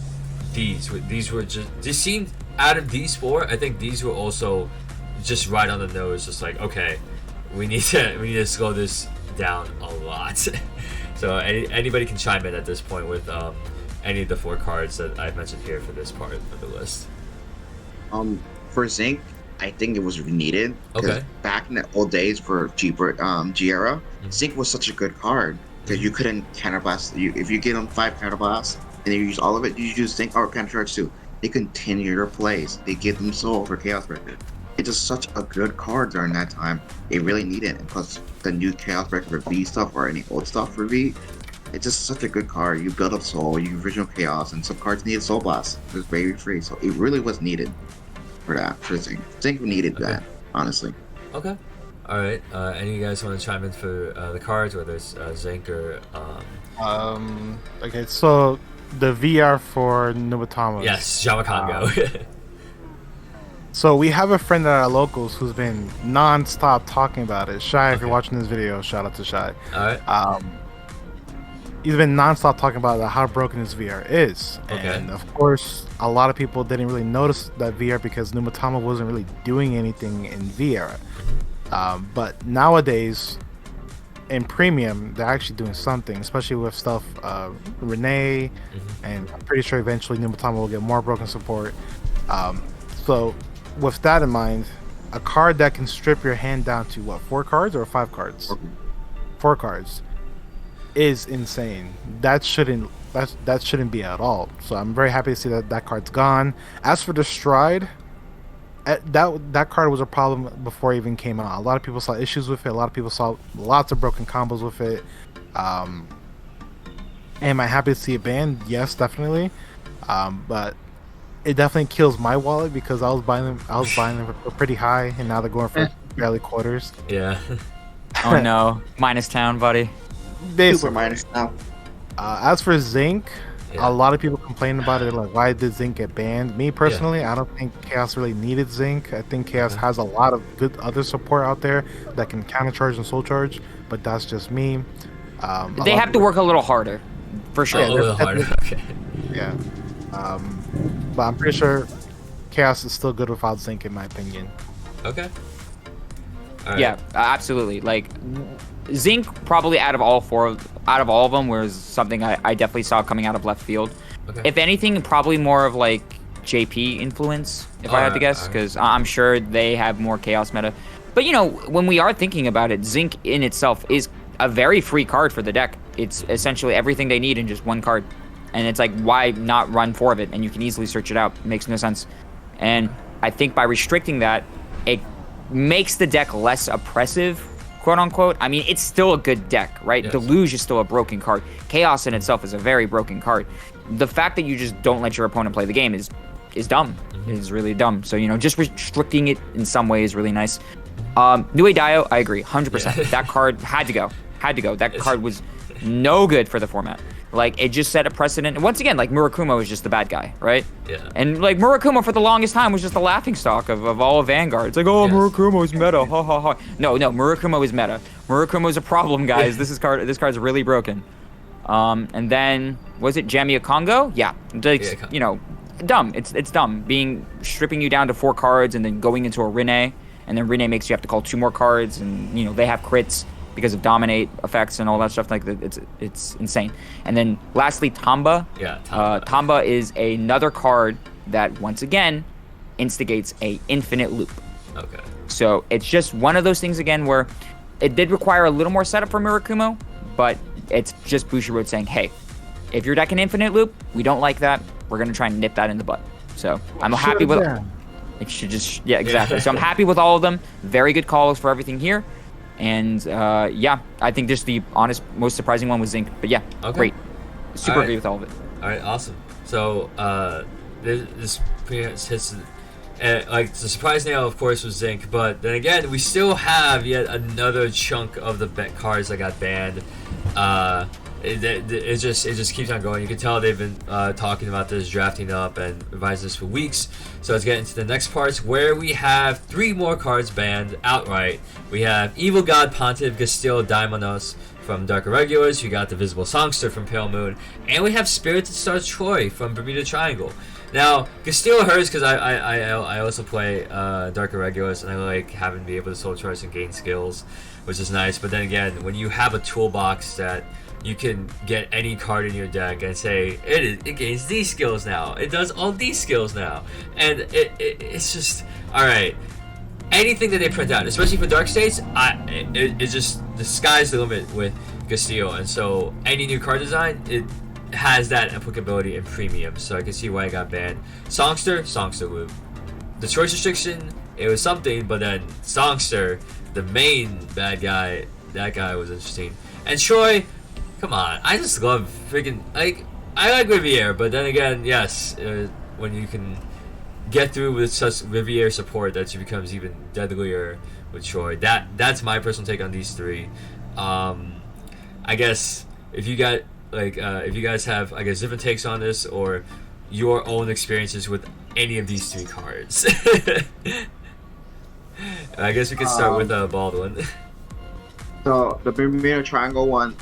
these? These were just seemed out of these 4. I think these were also just right on the nose. Just like, okay, we need to slow this down a lot. So anybody can chime in at this point with any of the 4 cards that I've mentioned here for this part of the list. For Zinc, I think it was needed. Okay. Back in the old days for cheaper Giera, Zinc was such a good card because you couldn't counterblast. If you get them 5 counterblasts and you use all of it, you use Zinc or counter charge too. They continue their plays. They give them soul for Chaos Breaker. It's just such a good card during that time. They really need it. And plus the new Chaos Breaker for V stuff or any old stuff for V, it's just such a good card. You build up soul, you original Chaos, and some cards needed soul blast. It was very free, so it really was needed for that. For Zinc, Zinc needed that, honestly. Okay. All right. Any of you guys want to chime in for the cards, whether it's Zinc or? Okay, so the VR for Nubatama. Yes, Jamacongo. So we have a friend at our locals who's been non-stop talking about it. Shy, if you're watching this video, shout out to Shy. All right. He's been non-stop talking about how broken this VR is. Okay. And of course, a lot of people didn't really notice that VR because Nubatama wasn't really doing anything in VR. But nowadays, in premium, they're actually doing something, especially with stuff Renee, and I'm pretty sure eventually Nimbletama will get more broken support. So with that in mind, a card that can strip your hand down to what, 4 cards or 5 cards? 4 cards is insane. That shouldn't be at all. So I'm very happy to see that card's gone. As for the Stride, that card was a problem before it even came out. A lot of people saw issues with it. A lot of people saw lots of broken combos with it. Am I happy to see it banned? Yes, definitely. But it definitely kills my wallet because I was buying them for pretty high, and now they're going for barely quarters. Yeah. Oh no, minus town, buddy. Super minus now. As for Zinc, Yeah. a lot of people complain about it, like, why did Zinc get banned? Me personally, I don't think Chaos really needed Zinc. I think Chaos has a lot of good other support out there that can counter charge and soul charge, but that's just me. They have to work a little harder, for sure. A little harder. Okay. Yeah. But I'm pretty sure Chaos is still good without Zinc, in my opinion. Okay. All right. Yeah, absolutely. Like Zinc, probably out of all of them, was something I definitely saw coming out of left field. Okay. If anything, probably more of like JP influence, if I had to guess, because I'm sure they have more chaos meta. But you know, when we are thinking about it, Zinc in itself is a very free card for the deck. It's essentially everything they need in just one card. And it's like, why not run 4 of it? And you can easily search it out. It makes no sense. And I think by restricting that, it makes the deck less oppressive, quote unquote. I mean, it's still a good deck, right? Yes. Deluge is still a broken card. Chaos in itself is a very broken card. The fact that you just don't let your opponent play the game is dumb. Is really dumb. So, you know, just restricting it in some way is really nice. New Dio, I agree, 100%. Yeah. That card had to go. That card was no good for the format. Like, it just set a precedent. And once again, like, Murakumo is just the bad guy, right? Yeah. And, like, Murakumo for the longest time was just the laughingstock of all of Vanguard. It's like, oh, Yes. Murakumo's meta, ha ha ha. No, Murakumo is meta. Murakumo's a problem, guys. This card's really broken. And then, was it Jamia Congo? Yeah. Like, you know, dumb. It's dumb. Stripping you down to 4 cards and then going into a Rene. And then Rene makes you have to call 2 more cards. And, you know, they have crits because of dominate effects and all that stuff. Like, it's insane. And then lastly, Tamba. Yeah, Tamba. Tamba is another card that once again instigates a infinite loop. Okay. So it's just one of those things again where it did require a little more setup for Murakumo, but it's just Bushiroad saying, hey, if you're decking infinite loop, we don't like that. We're gonna try and nip that in the butt. So I'm happy with it. Should just exactly. So I'm happy with all of them. Very good calls for everything here. And yeah, I think just the honest, most surprising one was Zinc. But yeah, great. Super agree with all of it. All right, awesome. So this pretty much hits like the surprise nail, of course, was Zinc. But then again, we still have yet another chunk of the cards that got banned. It just keeps on going. You can tell they've been talking about this, drafting up, and revising this for weeks. So let's get into the next parts where we have 3 more cards banned outright. We have Evil God Pontiff Gastil Daimonos from Dark Irregulars. We got the Visible Songster from Pale Moon, and we have Spirited Star Troy from Bermuda Triangle. Now, Gastil hurts because I also play Dark Irregulars, and I like having to be able to soul charge and gain skills, which is nice. But then again, when you have a toolbox that you can get any card in your deck and say it gains these skills now, it does all these skills now, and it's just all right. Anything that they print out, especially for Dark States, it's just the sky's the limit with Castillo, and so any new card design, it has that applicability in premium. So I can see why it got banned. Songster loop. The choice restriction, it was something, but then Songster, the main bad guy, that guy was interesting. And Troy, come on, I just love freaking, like, I like Riviere, but then again, yes, when you can get through with such Riviere support, that she becomes even deadlier with Troy. That's my personal take on these 3. I guess if you got if you guys have, I guess, different takes on this or your own experiences with any of these 3 cards. I guess we could start with Baldwin. So the Bermuda Triangle one,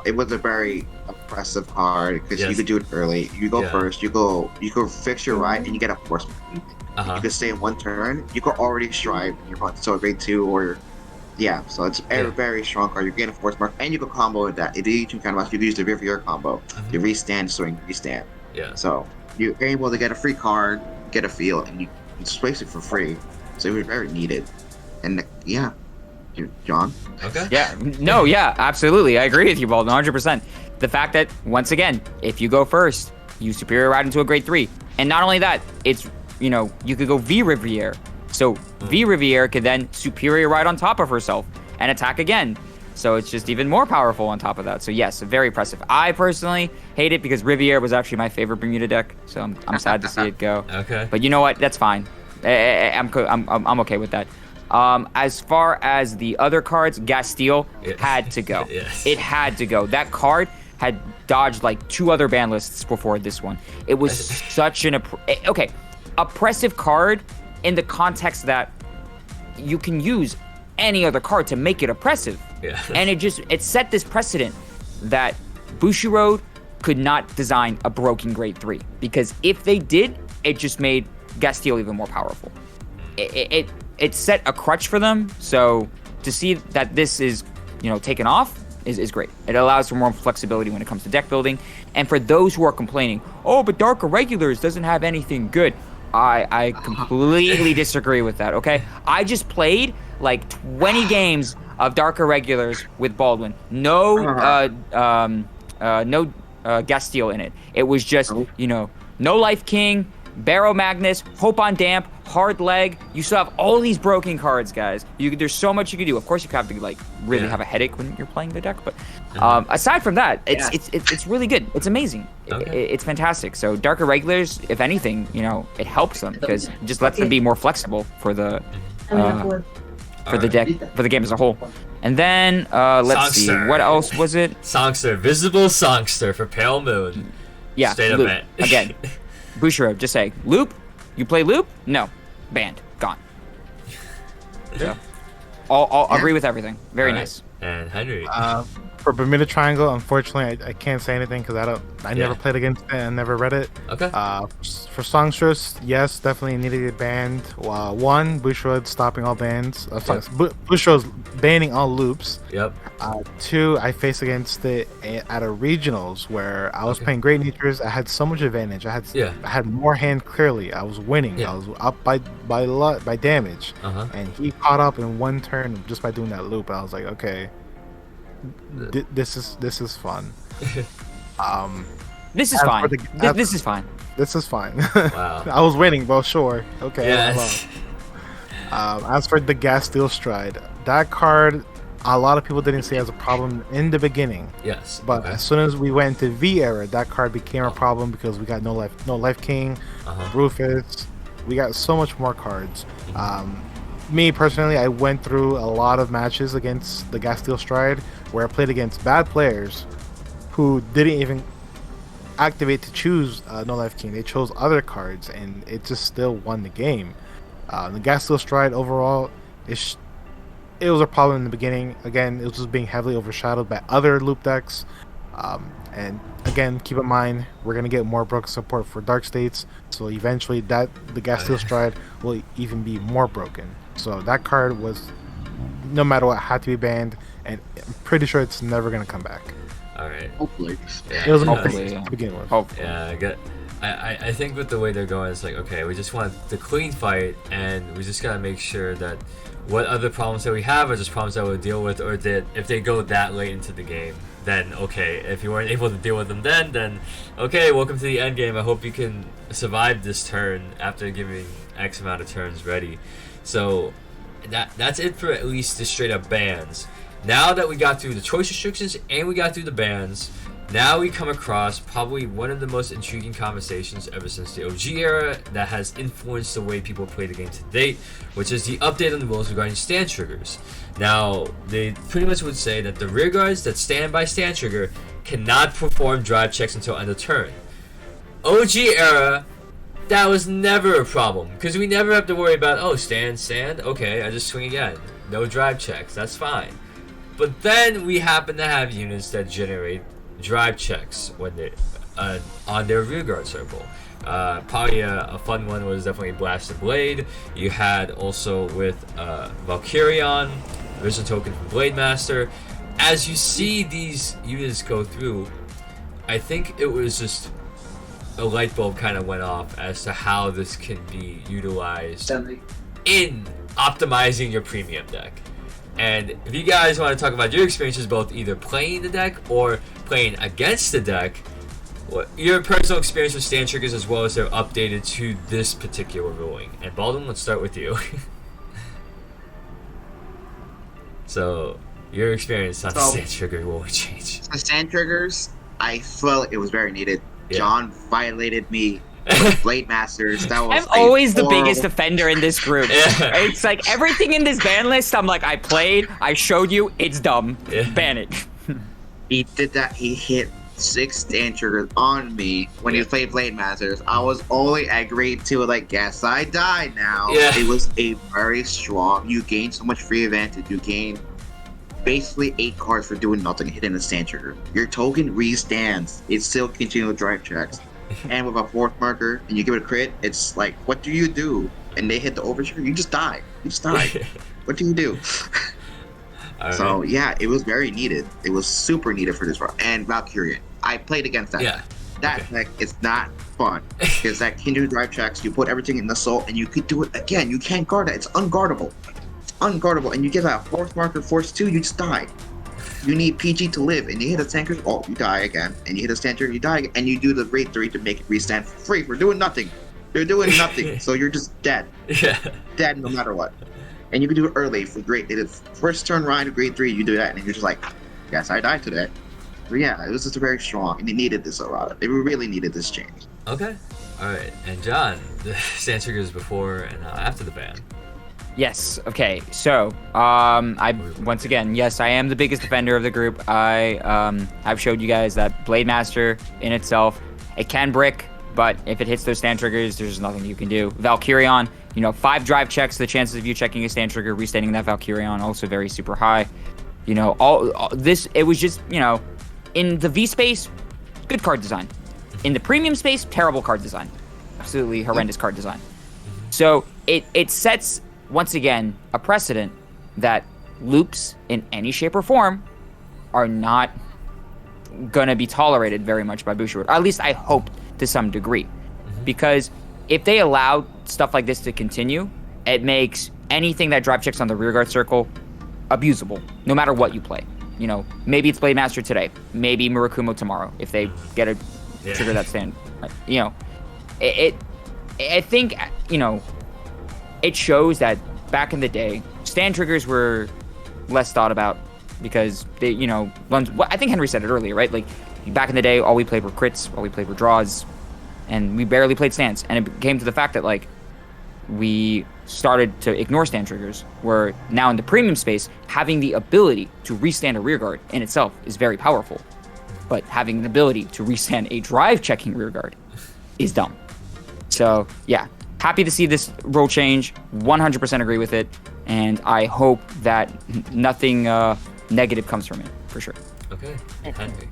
it was a very impressive card because you Yes. could do it early. You go Yeah. first. You go fix your ride, and you get a force mark. You could stay in one turn. You could already stride your opponent. So a grade 2 or yeah. So it's a very strong card. You get a force mark, and you can combo with that. If you use two kind of you can use the Riviera combo. You restand, swing, restand. Yeah. So you're able to get a free card, get a feel, and it's basically for free. So it was very needed. And yeah. John? Okay. Yeah. No, yeah, absolutely. I agree with you, Baldwin, 100%. The fact that, once again, if you go first, you superior ride into a grade 3. And not only that, it's, you know, you could go V Riviere. So V Riviere could then superior ride on top of herself and attack again. So it's just even more powerful on top of that. So yes, very impressive. I personally hate it because Riviere was actually my favorite Bermuda deck. So I'm sad to see it go. Okay. But you know what? That's fine. I'm okay with that. As far as the other cards, Gastille had to go. Yes. It had to go. That card had dodged like 2 other ban lists before this one. It was such an oppressive card in the context that you can use any other card to make it oppressive. Yeah. And it set this precedent that Bushiroad could not design a broken grade 3, because if they did, it just made Gastille even more powerful. It set a crutch for them, so to see that this is, you know, taken off is great. It allows for more flexibility when it comes to deck building. And for those who are complaining, oh, but Dark Irregulars doesn't have anything good, I completely disagree with that, okay? I just played like 20 games of Dark Irregulars with Baldwin. No Gastille in it. It was just, you know, No Life King, Barrow Magnus, Hope on Damp, Hard Leg. You still have all these broken cards, guys. There's so much you can do. Of course, you have to like really have a headache when you're playing the deck, but aside from that, it's really good. It's amazing. It's fantastic. So Dark Irregulars, if anything, you know, it helps them because it just lets them be more flexible for the deck, for the game as a whole. And then let's see, what else was it? Songster, Visible Songster for Pale Moon. Yeah, Straight up ban. Again. Bushiroad, just say, Loop? You play Loop? No. Banned. Gone. So, I'll agree with everything. Very nice. And Henry. For Bermuda Triangle, unfortunately, I can't say anything because I never played against it and never read it. Okay. For Songstress, yes, definitely needed it banned. One, Bushiroad stopping all bans. Bushiroad's banning all loops. Yep. 2, I faced against it at a regionals where I was playing Great Natures. I had so much advantage. I had more hand clearly. I was winning. I was up by damage, and he caught up in one turn just by doing that loop. I was like, okay. This is fun. This is fine. This is fine. This is fine. Wow. I was winning, bro. Sure. Okay. Yes. As for the Gastille Stride, that card, a lot of people didn't see as a problem in the beginning. Yes. But as soon as we went into V era, that card became a problem because we got no life king, Rufus. We got so much more cards. Me personally, I went through a lot of matches against the Gastille Stride where I played against bad players who didn't even activate to choose No Life King. They chose other cards, and it just still won the game. The Gastille Stride overall, it was a problem in the beginning. Again, it was just being heavily overshadowed by other loop decks. And again, keep in mind, we're going to get more broken support for Dark States, so eventually the Gastille Stride will even be more broken. So that card was, no matter what, had to be banned, and I'm pretty sure it's never going to come back. All right. Hopefully. Yeah. It was Hopefully, to begin with. Hopefully. Yeah, I think with the way they're going, it's like, okay, we just want the clean fight, and we just gotta make sure that what other problems that we have are just problems that we'll deal with, or that if they go that late into the game, then okay. If you weren't able to deal with them then okay, welcome to the end game. I hope you can survive this turn after giving X amount of turns ready. So that's it for at least the straight up bans. Now that we got through the choice restrictions and we got through the bans, now we come across probably one of the most intriguing conversations ever since the OG era that has influenced the way people play the game to date, which is the update on the rules regarding stand triggers. Now, they pretty much would say that the rear guards that stand by stand trigger cannot perform drive checks until end of turn. OG era, that was never a problem, because we never have to worry about, oh, stand, okay, I just swing again. No drive checks, that's fine. But then we happen to have units that generate drive checks when they on their rearguard circle. Probably a fun one was definitely Blasted Blade. You had also with Valkyrion, Vision Token from Blade Master. As you see these units go through, I think it was just a light bulb kind of went off as to how this can be utilized in optimizing your premium deck. And if you guys want to talk about your experiences both either playing the deck or playing against the deck, what your personal experience with stand triggers as well as they're updated to this particular ruling. And Baldwin, let's start with you. So, your experience on the stand trigger ruling change. The stand triggers, I felt it was very needed. Yeah. John violated me with Blade Masters. That was I'm always the horrible- biggest offender in this group. Yeah. It's like everything in this ban list, I'm like, I played, I showed you, it's dumb. Yeah. Ban it. He did that. He hit 6 stand triggers on me when he played Blade Masters. I was only at grade 2, like, guess I died now. Yeah. It was a very strong. You gain so much free advantage. You gain basically 8 cards for doing nothing, hitting a stand trigger. Your token re-stands. It still continual drive checks. And with a 4th marker, and you give it a crit, it's like, what do you do? And they hit the overture, you just die. You just die. What do you do? So yeah, it was very needed. It was super needed for this run. And Valkyrian, I played against that. Yeah. That deck is not fun because that continuous drive checks. You put everything in the soul, and you could do it again. You can't guard it. It's unguardable. It's unguardable, and you get that 4th marker, force 2, you just die. You need PG to live, and you hit a stand trigger, oh, you die again. And you hit a stand trigger, you die again. And you do the grade 3 to make it restand for free for doing nothing. You're doing nothing, so you're just dead. Yeah. Dead no matter what. And you can do it early for grade. First turn Ryan to grade 3, you do that, and you're just like, yes, I died today. But yeah, it was just very strong, and it needed this a lot. It really needed this change. Okay. All right. And John, the stand triggers before and after the ban. Yes. Okay. So, I once again, yes, I am the biggest defender of the group. I've showed you guys that Blade Master in itself, it can brick, but if it hits those stand triggers, there's nothing you can do. Valkyrion, 5 drive checks, the chances of you checking a stand trigger, restanding that Valkyrion, also very super high. All this, it was just, in the V space, good card design. In the premium space, terrible card design. Absolutely horrendous card design. So it sets, once again, a precedent that loops in any shape or form are not going to be tolerated very much by Bushiroad. Or at least I hope to some degree. Because if they allow stuff like this to continue, it makes anything that drive checks on the rearguard circle abusable, no matter what you play. Maybe it's Blade Master today, maybe Murakumo tomorrow, if they get a trigger that stand. I think, it shows that back in the day, stand triggers were less thought about because they, I think Henry said it earlier, right? Like, back in the day, all we played were crits, all we played were draws, and we barely played stands. And it came to the fact that, like, we started to ignore stand triggers, where now in the premium space, having the ability to restand a rearguard in itself is very powerful. But having the ability to restand a drive checking rearguard is dumb. So, yeah. Happy to see this rule change. 100% agree with it. And I hope that nothing negative comes from it, for sure. Okay. Henry.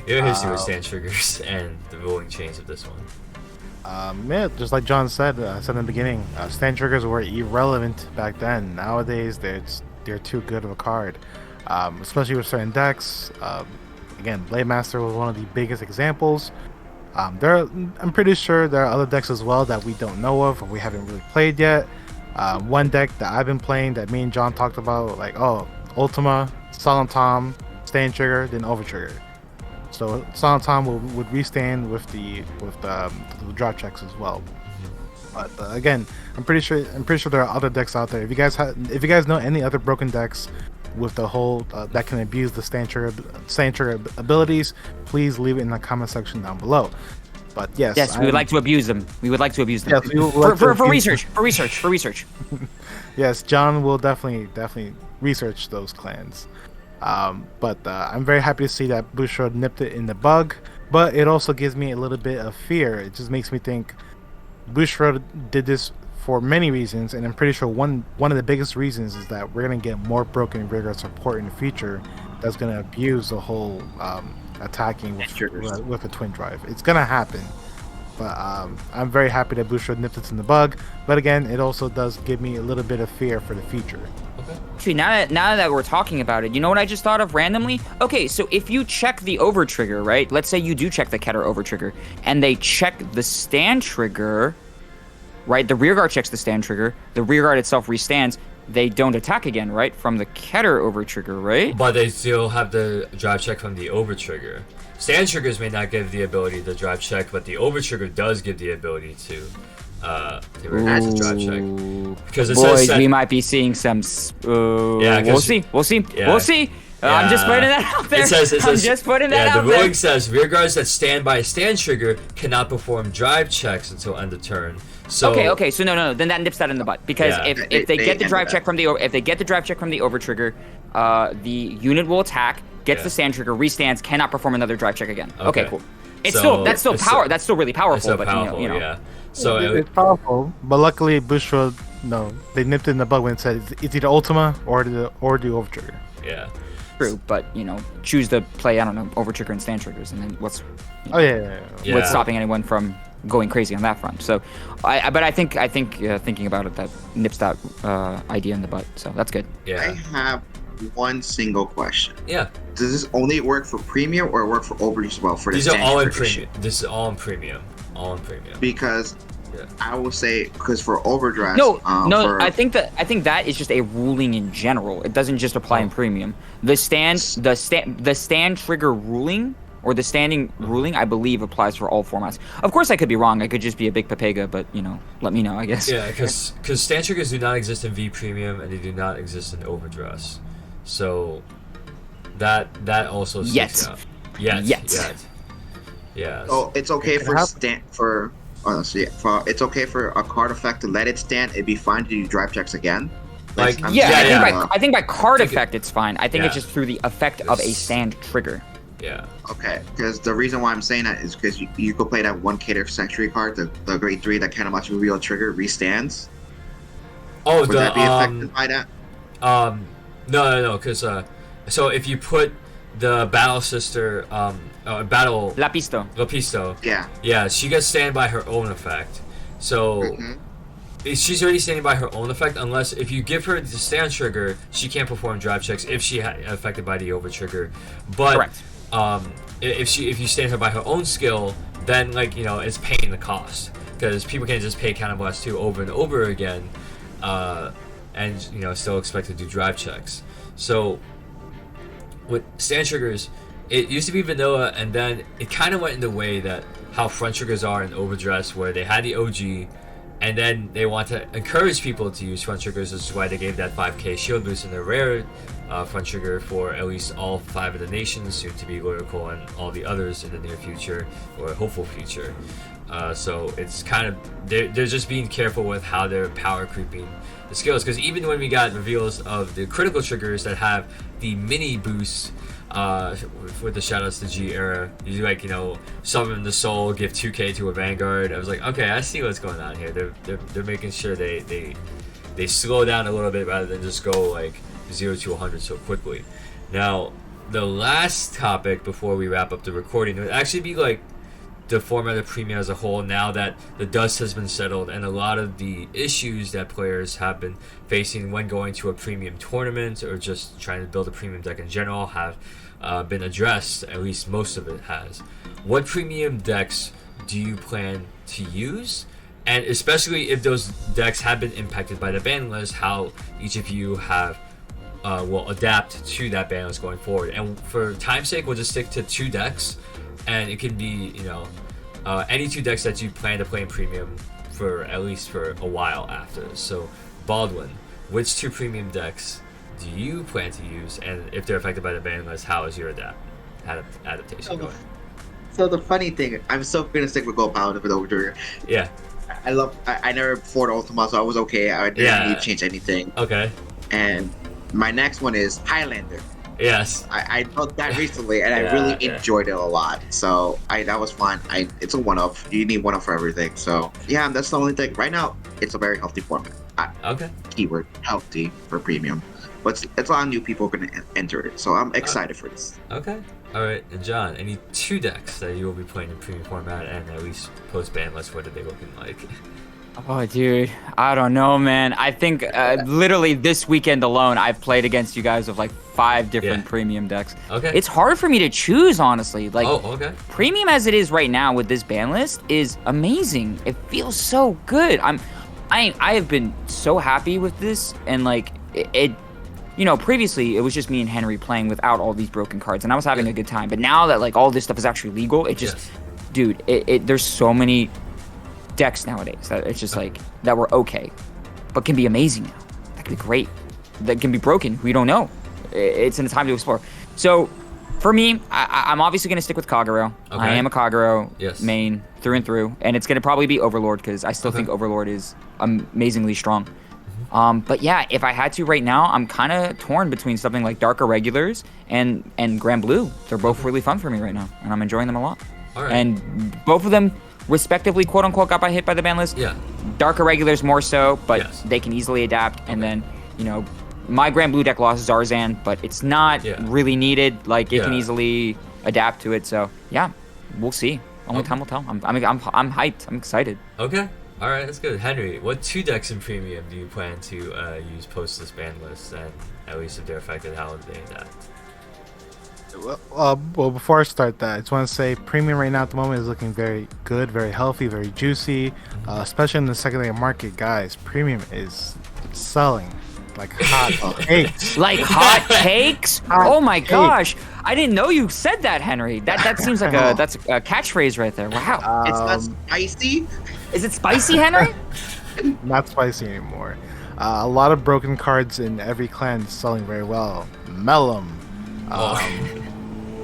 Your history with stand triggers and the ruling change of this one. Yeah, just like John said, in the beginning, stand triggers were irrelevant back then. Nowadays, they're too good of a card, especially with certain decks. Again, Blade Master was one of the biggest examples. I'm pretty sure there are other decks as well that we don't know of or we haven't really played yet. One deck that I've been playing that me and John talked about, like, Ultima, Silent Tom, stand trigger, then over trigger. So Silent Tom would restand with the drop checks as well. But again, I'm pretty sure there are other decks out there. If you guys know any other broken decks with the whole that can abuse the stand trigger abilities, please leave it in the comment section down below. But yes, we would like to abuse them. We would like to abuse them. Yes, we would like for research. Yes, John will definitely research those clans. But I'm very happy to see that Bushiroad nipped it in the bug. But it also gives me a little bit of fear. It just makes me think Bushiroad did this for many reasons, and I'm pretty sure one of the biggest reasons is that we're gonna get more broken rigor support in the future. That's gonna abuse the whole attacking with a twin drive. It's gonna happen, but I'm very happy that Bushiroad nipped it in the bug. But again, it also does give me a little bit of fear for the future. Okay. Actually, now that we're talking about it, you know what I just thought of randomly? Okay, so if you check the over trigger, right? Let's say you do check the Keter over trigger, and they check the stand trigger, right? The rear guard checks the stand trigger. The rear guard itself restands. They don't attack again, right? From the Keter over trigger, right? But they still have the drive check from the over trigger. Stand triggers may not give the ability to drive check, but the over trigger does give the ability to recognize the drive check. Because it Boys, says we might be seeing some. Yeah, we'll see. We'll see. Yeah. We'll see. I'm just putting that out there. I'm just putting that out the there. ruling says rear guards that stand by a stand trigger cannot perform drive checks until end of turn. So Okay. So no. Then that nips that in the butt because Yeah. if they get the drive check from the over trigger, the unit will attack, gets the stand trigger, restands, cannot perform another drive check again. Okay, cool. That's still really powerful. It's so but powerful, you know. yeah. So It's powerful, but luckily Bushiroad, they nipped it in the bug when it said it's either Ultima or the over trigger. yeah. True, but choose to play, I don't know, over trigger and stand triggers, and then what's Yeah. what's stopping anyone from going crazy on that front? So, I think thinking about it, that nips that idea in the butt. So that's good. I Yeah. have one single question. Yeah. Does this only work for premium or work for overage as well? For These the are all in standard edition? premium. This is all in premium. All in premium. Because Yeah. I will say, because for overdrive, No, for, I think that is just a ruling in general. It doesn't just apply in premium. The stand trigger ruling or the standing ruling, I believe, applies for all formats. Of course, I could be wrong. I could just be a big papega, but let me know, I guess. Yeah, because stand triggers do not exist in V premium and they do not exist in overdress. So that also sticks out. Yet. Yeah. Oh, it's okay for happen. it's okay for a card effect to let it stand. It'd be fine to do drive checks again. Like, I'm Yeah, saying, I think by card effect it's fine. I think it's Yeah. just through the effect of a stand trigger. Yeah. Okay, because the reason why I'm saying that is because you could play that one Cater Sanctuary card, the grade 3 that Kanamachi reveal trigger restands. Oh, Would that be affected by that? No, because so if you put the battle sister, battle Lapisto. Yeah. she gets stand by her own effect. So she's already standing by her own effect, unless if you give her the stand trigger, she can't perform drive checks if she affected by the over trigger. But Correct. if you stand her by her own skill, then it's paying the cost, because people can't just pay Counter Blast 2 over and over again, and still expect to do drive checks. So with stand triggers, it used to be vanilla, and then it kind of went in the way that how front triggers are in overdress, where they had the OG, and then they want to encourage people to use front triggers. This is why they gave that 5k shield boost in their rare front trigger for at least all 5 of the nations, soon to be lyrical, and all the others in the near future or hopeful future. So it's kind of they're just being careful with how they're power creeping the skills, because even when we got reveals of the critical triggers that have the mini boosts, with the shoutouts to G era, you summon the soul, give 2k to a vanguard. I was like, okay, I see what's going on here. They're making sure they slow down a little bit rather than just go 0 to 100 so quickly. Now, the last topic before we wrap up the recording would actually be the format of premium as a whole, now that the dust has been settled and a lot of the issues that players have been facing when going to a premium tournament or just trying to build a premium deck in general have been addressed. At least most of it has. What premium decks do you plan to use? And especially if those decks have been impacted by the ban list, how each of you will adapt to that ban list going forward. And for time's sake, we'll just stick to 2 decks. And it can be, any 2 decks that you plan to play in premium for at least for a while after. So, Baldwin, which 2 premium decks do you plan to use? And if they're affected by the ban list, how is your adaptation going? So the funny thing, I'm still gonna stick with Gold Paladin with Overtrigger. Yeah. I never fought Ultima, so I was okay. I didn't need to change anything. Okay. And my next one is Highlander. Yes. I built that recently, and I Yeah, really yeah. enjoyed it a lot. So that was fun. It's a one up. You need one up for everything. So yeah, that's the only thing. Right now, it's a very healthy format. Okay. Keyword healthy for premium, but it's a lot of new people going to enter it. So I'm excited for this. Okay. All right. And John, any 2 decks that you will be playing in premium format and at least post ban list? What are they looking like? Oh, dude, I don't know, man. I think literally this weekend alone, I've played against you guys with like 5 different Yeah. premium decks. Okay. It's hard for me to choose, honestly. Like, Oh, okay. premium as it is right now with this ban list is amazing. It feels so good. I have been so happy with this, and like it you know, previously it was just me and Henry playing without all these broken cards, and I was having a good time. But now that like all this stuff is actually legal, it just, Yes. dude, there's so many decks nowadays that it's just like that were okay, but can be amazing now. That can be great. That can be broken. We don't know. It's in a time to explore. So for me, I'm obviously going to stick with Kagero. Okay. I am a Kagero Yes. main through and through, and it's going to probably be Overlord because I still think Overlord is amazingly strong. But yeah, if I had to right now, I'm kind of torn between something like Darker Regulars and Grand Blue. They're both really fun for me right now, and I'm enjoying them a lot. All right. And both of them, respectively, quote unquote, got hit by the ban list. Yeah. Darker Regulars more so, but Yes. they can easily adapt. And then, you know, my Grand Blue deck lost Zarzan, but it's not really needed. Like it can Yeah. easily adapt to it. So yeah, we'll see. Only time will tell. I'm hyped. I'm excited. Okay. All right, that's good. Henry, what 2 decks in premium do you plan to use post this ban list, and at least if they're affected, how would they adapt? Well, before I start that, I just want to say premium right now at the moment is looking very good, very healthy, very juicy, especially in the secondary market, guys. Premium is selling like hot cakes. Like hot cakes? Oh my gosh! I didn't know you said that, Henry. That seems like that's a catchphrase right there. Wow. It's not spicy. Is it spicy, Henry? Not spicy anymore. A lot of broken cards in every clan is selling very well. Mellum.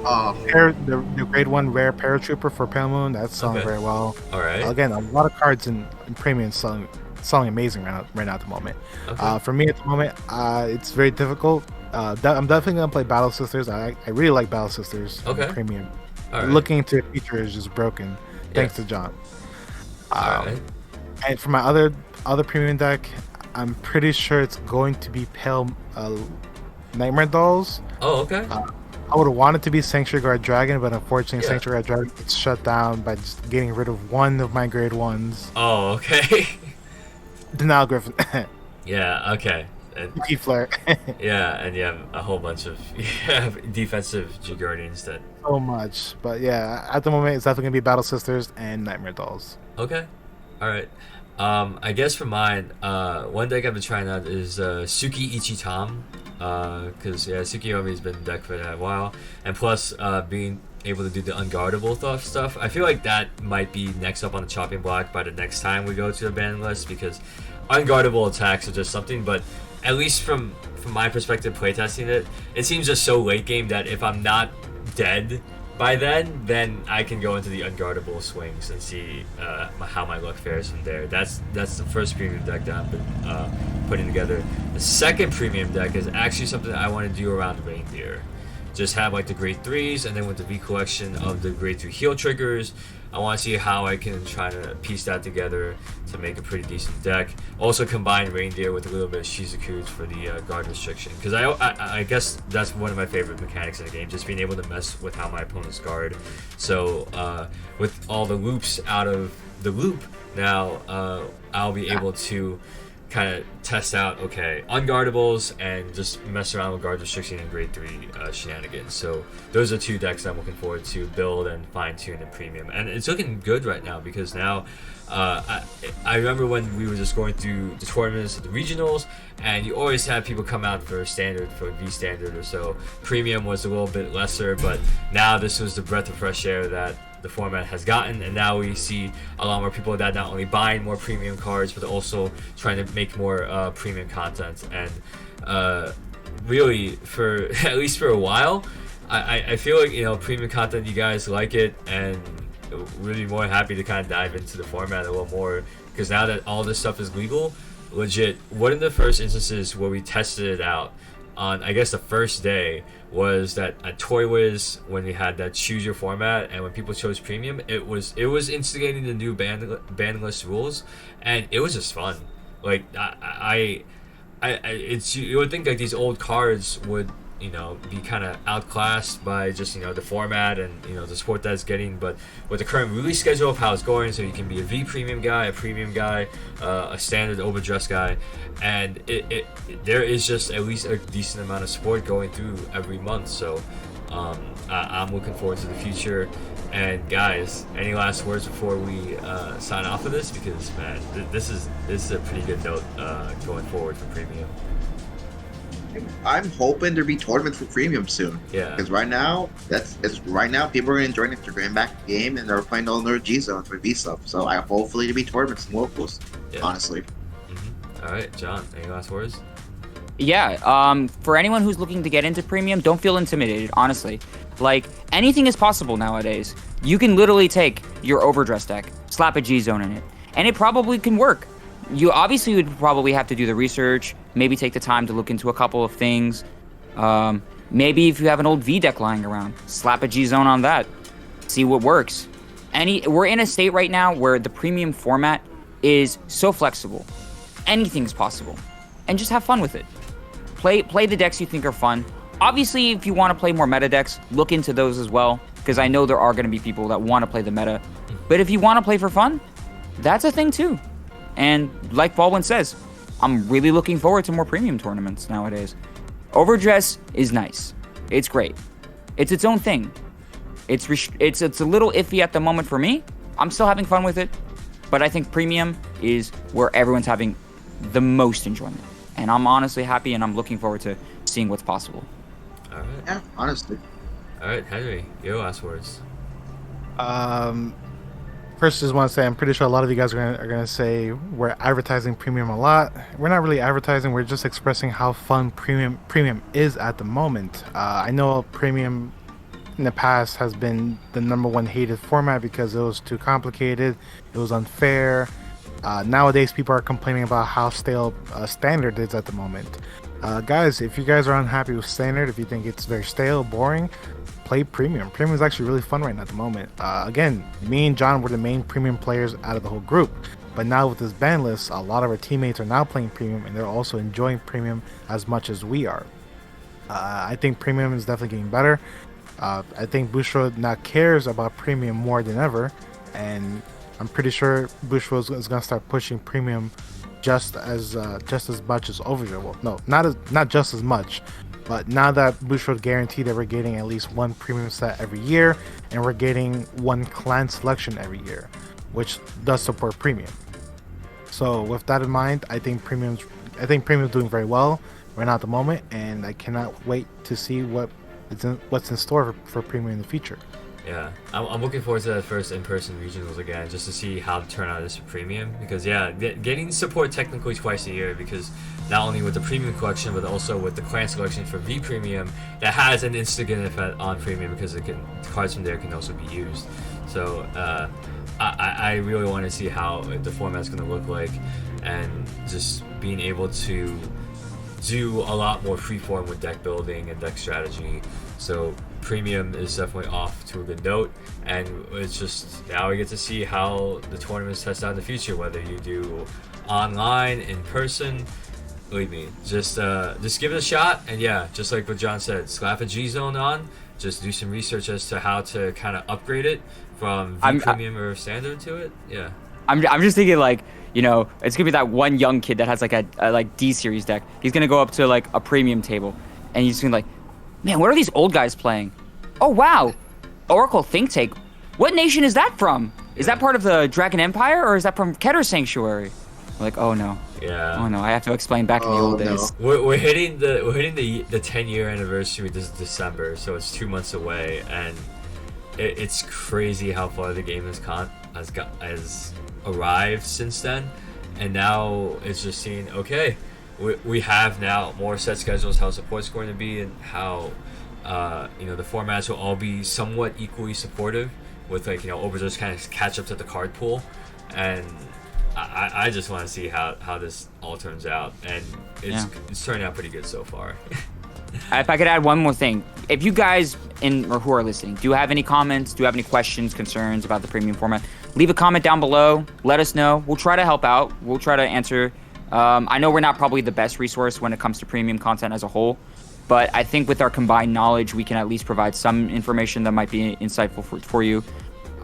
The grade 1 rare paratrooper for Pale Moon, that's selling very well. All right. Again, a lot of cards in premium selling amazing right now at the moment. Okay. For me at the moment, it's very difficult. I'm definitely gonna play Battle Sisters. I really like Battle Sisters. Okay. In premium. All right. Looking into a feature is just broken. Thanks to John. All right. And for my other premium deck, I'm pretty sure it's going to be Pale Nightmare Dolls. Oh, okay. I would want it to be Sanctuary Guard Dragon, but unfortunately, Yeah. Sanctuary Guard Dragon gets shut down by just getting rid of one of my grade 1s. Oh, okay. Denial Griffin. Yeah, okay. And, Flare. yeah, and you have a whole bunch of defensive G-Guardians that... So much. But yeah, at the moment, it's definitely going to be Battle Sisters and Nightmare Dolls. Okay. All right. I guess for mine, one deck I've been trying out is Suki Ichitam. Because, Suki Yomi's been in deck for a while. And plus, being able to do the unguardable stuff, I feel like that might be next up on the chopping block by the next time we go to the ban list, because unguardable attacks are just something, but at least from my perspective playtesting it seems just so late game that if I'm not dead by then I can go into the unguardable swings and see how my luck fares from there. That's the first premium deck that I've been putting together. The second premium deck is actually something that I want to do around reindeer. Just have like the grade 3s, and then with the V collection of the grade 3 heal triggers, I want to see how I can try to piece that together to make a pretty decent deck. Also combine reindeer with a little bit of Shizuku's for the guard restriction, because I guess that's one of my favorite mechanics in the game, just being able to mess with how my opponents guard. So with all the loops out of the loop now, I'll be able to kind of test out, okay, unguardables and just mess around with guard restriction and grade 3 shenanigans. So those are 2 decks I'm looking forward to build and fine-tune in premium, and it's looking good right now, because now I remember when we were just going through the tournaments, the regionals, and you always have people come out for standard, for V standard or so. Premium was a little bit lesser, but now this was the breath of fresh air that the format has gotten, and now we see a lot more people that not only buying more premium cards, but also trying to make more premium content. And really, for at least for a while, I feel like, you know, premium content, you guys like it, and really more happy to kind of dive into the format a little more, because now that all this stuff is legal, legit, one of the first instances where we tested it out, on I guess the first day was that at Toy Wiz, when we had that choose your format and when people chose premium, it was instigating the new ban list rules, and it was just fun. Like it's, you would think like these old cards would, you know, be kind of outclassed by just, you know, the format and, you know, the support that it's getting, but with the current release schedule of how it's going, so you can be a V premium guy, a premium guy, a standard overdress guy, and there is just at least a decent amount of support going through every month. So I'm looking forward to the future. And guys, any last words before we sign off of this? Because man, this is a pretty good note going forward for premium. I'm hoping there be tournaments for premium soon. Yeah. Because right now, right now people are enjoying it. They're going back to the game and they're playing all their G zones for V stuff. So I hopefully there be tournaments and locals. Yeah. Honestly. All right, John. Any last words? Yeah. For anyone who's looking to get into premium, don't feel intimidated. Honestly, like anything is possible nowadays. You can literally take your overdress deck, slap a G zone in it, and it probably can work. You obviously would probably have to do the research, maybe take the time to look into a couple of things. Maybe if you have an old V deck lying around, slap a G zone on that, see what works. We're in a state right now where the premium format is so flexible. Anything's possible, and just have fun with it. Play the decks you think are fun. Obviously, if you want to play more meta decks, look into those as well, because I know there are going to be people that want to play the meta. But if you want to play for fun, that's a thing too. And like Baldwin says, I'm really looking forward to more premium tournaments nowadays. Overdress is nice. It's great. It's its own thing. It's a little iffy at the moment for me. I'm still having fun with it, but I think premium is where everyone's having the most enjoyment. And I'm honestly happy, and I'm looking forward to seeing what's possible. All right. Yeah, honestly. All right, Henry, your last words. First, just want to say I'm pretty sure a lot of you guys are gonna say we're advertising premium a lot. We're not really advertising. We're just expressing how fun premium is at the moment. I know premium in the past has been the #1 hated format because it was too complicated. It was unfair. Nowadays, people are complaining about how stale standard is at the moment. Guys, if you guys are unhappy with standard, if you think it's very stale, boring, play premium. Premium is actually really fun right now at the moment. Again, me and John were the main premium players out of the whole group, but now with this ban list, a lot of our teammates are now playing premium, and they're also enjoying premium as much as we are. I think premium is definitely getting better. I think Bushiroad now cares about premium more than ever, and I'm pretty sure Bushiroad is going to start pushing premium just as much as Overdrive. Well, no, not just as much. But now that Bushiroad guaranteed that we're getting at least one premium set every year, and we're getting one clan selection every year, which does support premium. So with that in mind, I think premium's doing very well right now at the moment, and I cannot wait to see what's in store for premium in the future. Yeah, I'm looking forward to that first in-person regionals again, just to see how the turnout is for premium. Because yeah, getting support technically twice a year, because not only with the premium collection, but also with the clan selection for V premium that has an instant effect on premium, because cards from there can also be used. So I really want to see how the format's going to look like, and just being able to do a lot more freeform with deck building and deck strategy. So premium is definitely off to a good note, and it's just now we get to see how the tournaments test out in the future, whether you do online, in person. Believe me, just give it a shot, and yeah, just like what John said, slap a G zone on, just do some research as to how to kind of upgrade it from V premium or standard to it. Yeah, I'm just thinking, like, you know, it's gonna be that one young kid that has like a like D series deck. He's gonna go up to like a premium table, and he's gonna be like, man, what are these old guys playing? Oh wow, Oracle Think Tank. What nation is that from? Is that part of the Dragon Empire, or is that from Keter Sanctuary? We're like, oh no. Yeah. Oh no, I have to explain back in the old days. We're hitting the 10-year anniversary this December, so it's 2 months away, and it's crazy how far the game has arrived since then. And now it's just seeing, okay, we have now more set schedules, how support's going to be, and how the formats will all be somewhat equally supportive, with like, Overdose kind of catch up to the card pool. And I just want to see how this all turns out, and it's turning out pretty good so far. If I could add one more thing, if you guys or who are listening do have any comments, do have any questions, concerns about the premium format, leave a comment down below. Let us know. We'll try to help out. We'll try to answer. I know we're not probably the best resource when it comes to premium content as a whole, but I think with our combined knowledge, we can at least provide some information that might be insightful for you.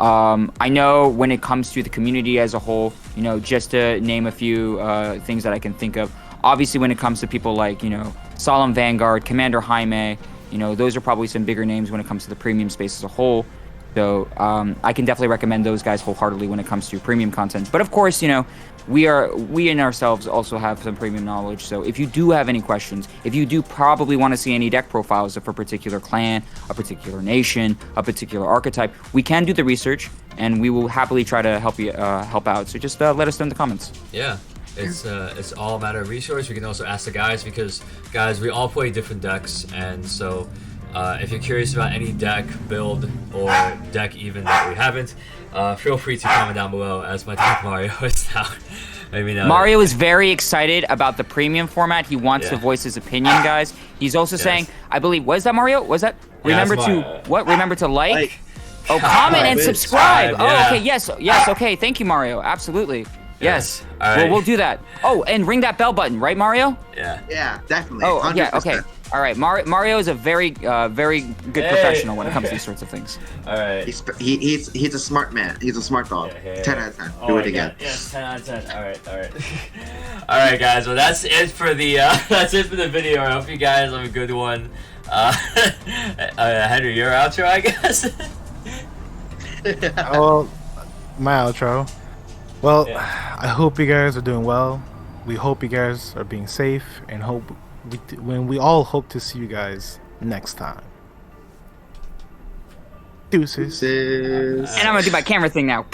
I know when it comes to the community as a whole, you know, just to name a few things that I can think of. Obviously, when it comes to people like, you know, Solemn Vanguard, Commander Jaime, you know, those are probably some bigger names when it comes to the premium space as a whole. So I can definitely recommend those guys wholeheartedly when it comes to premium content. But of course, you know, we in ourselves also have some premium knowledge. So if you do have any questions, if you do probably want to see any deck profiles of a particular clan, a particular nation, a particular archetype, we can do the research and we will happily try to help you help out. So just let us know in the comments. Yeah. It's all a matter of resource. We can also ask the guys because, guys, we all play different decks, and so if you're curious about any deck, build, or deck even that we haven't, feel free to comment down below, as my dog Mario is now. Mario is very excited about the premium format. He wants to voice his opinion, guys. He's also saying, I believe, was that Mario? Was that? Remember to like? Oh, comment and subscribe. Oh, okay, yes, okay. Thank you, Mario. Absolutely. Yes. All right. Well, we'll do that. Oh, and ring that bell button, right, Mario? Yeah. Yeah, definitely. Oh, 100%. yeah. Okay. All right. Mario is a very good professional when it comes to these sorts of things. All right. He's a smart man. He's a smart dog. 10 out of 10. Do it again. Yes, 10 out of 10. All right. All right, guys. Well, that's it for the video. I hope you guys have a good one. Henry, your outro, I guess. Well, my outro. Well, I hope you guys are doing well. We hope you guys are being safe, and we all hope to see you guys next time. Deuces. And I'm gonna do my camera thing now.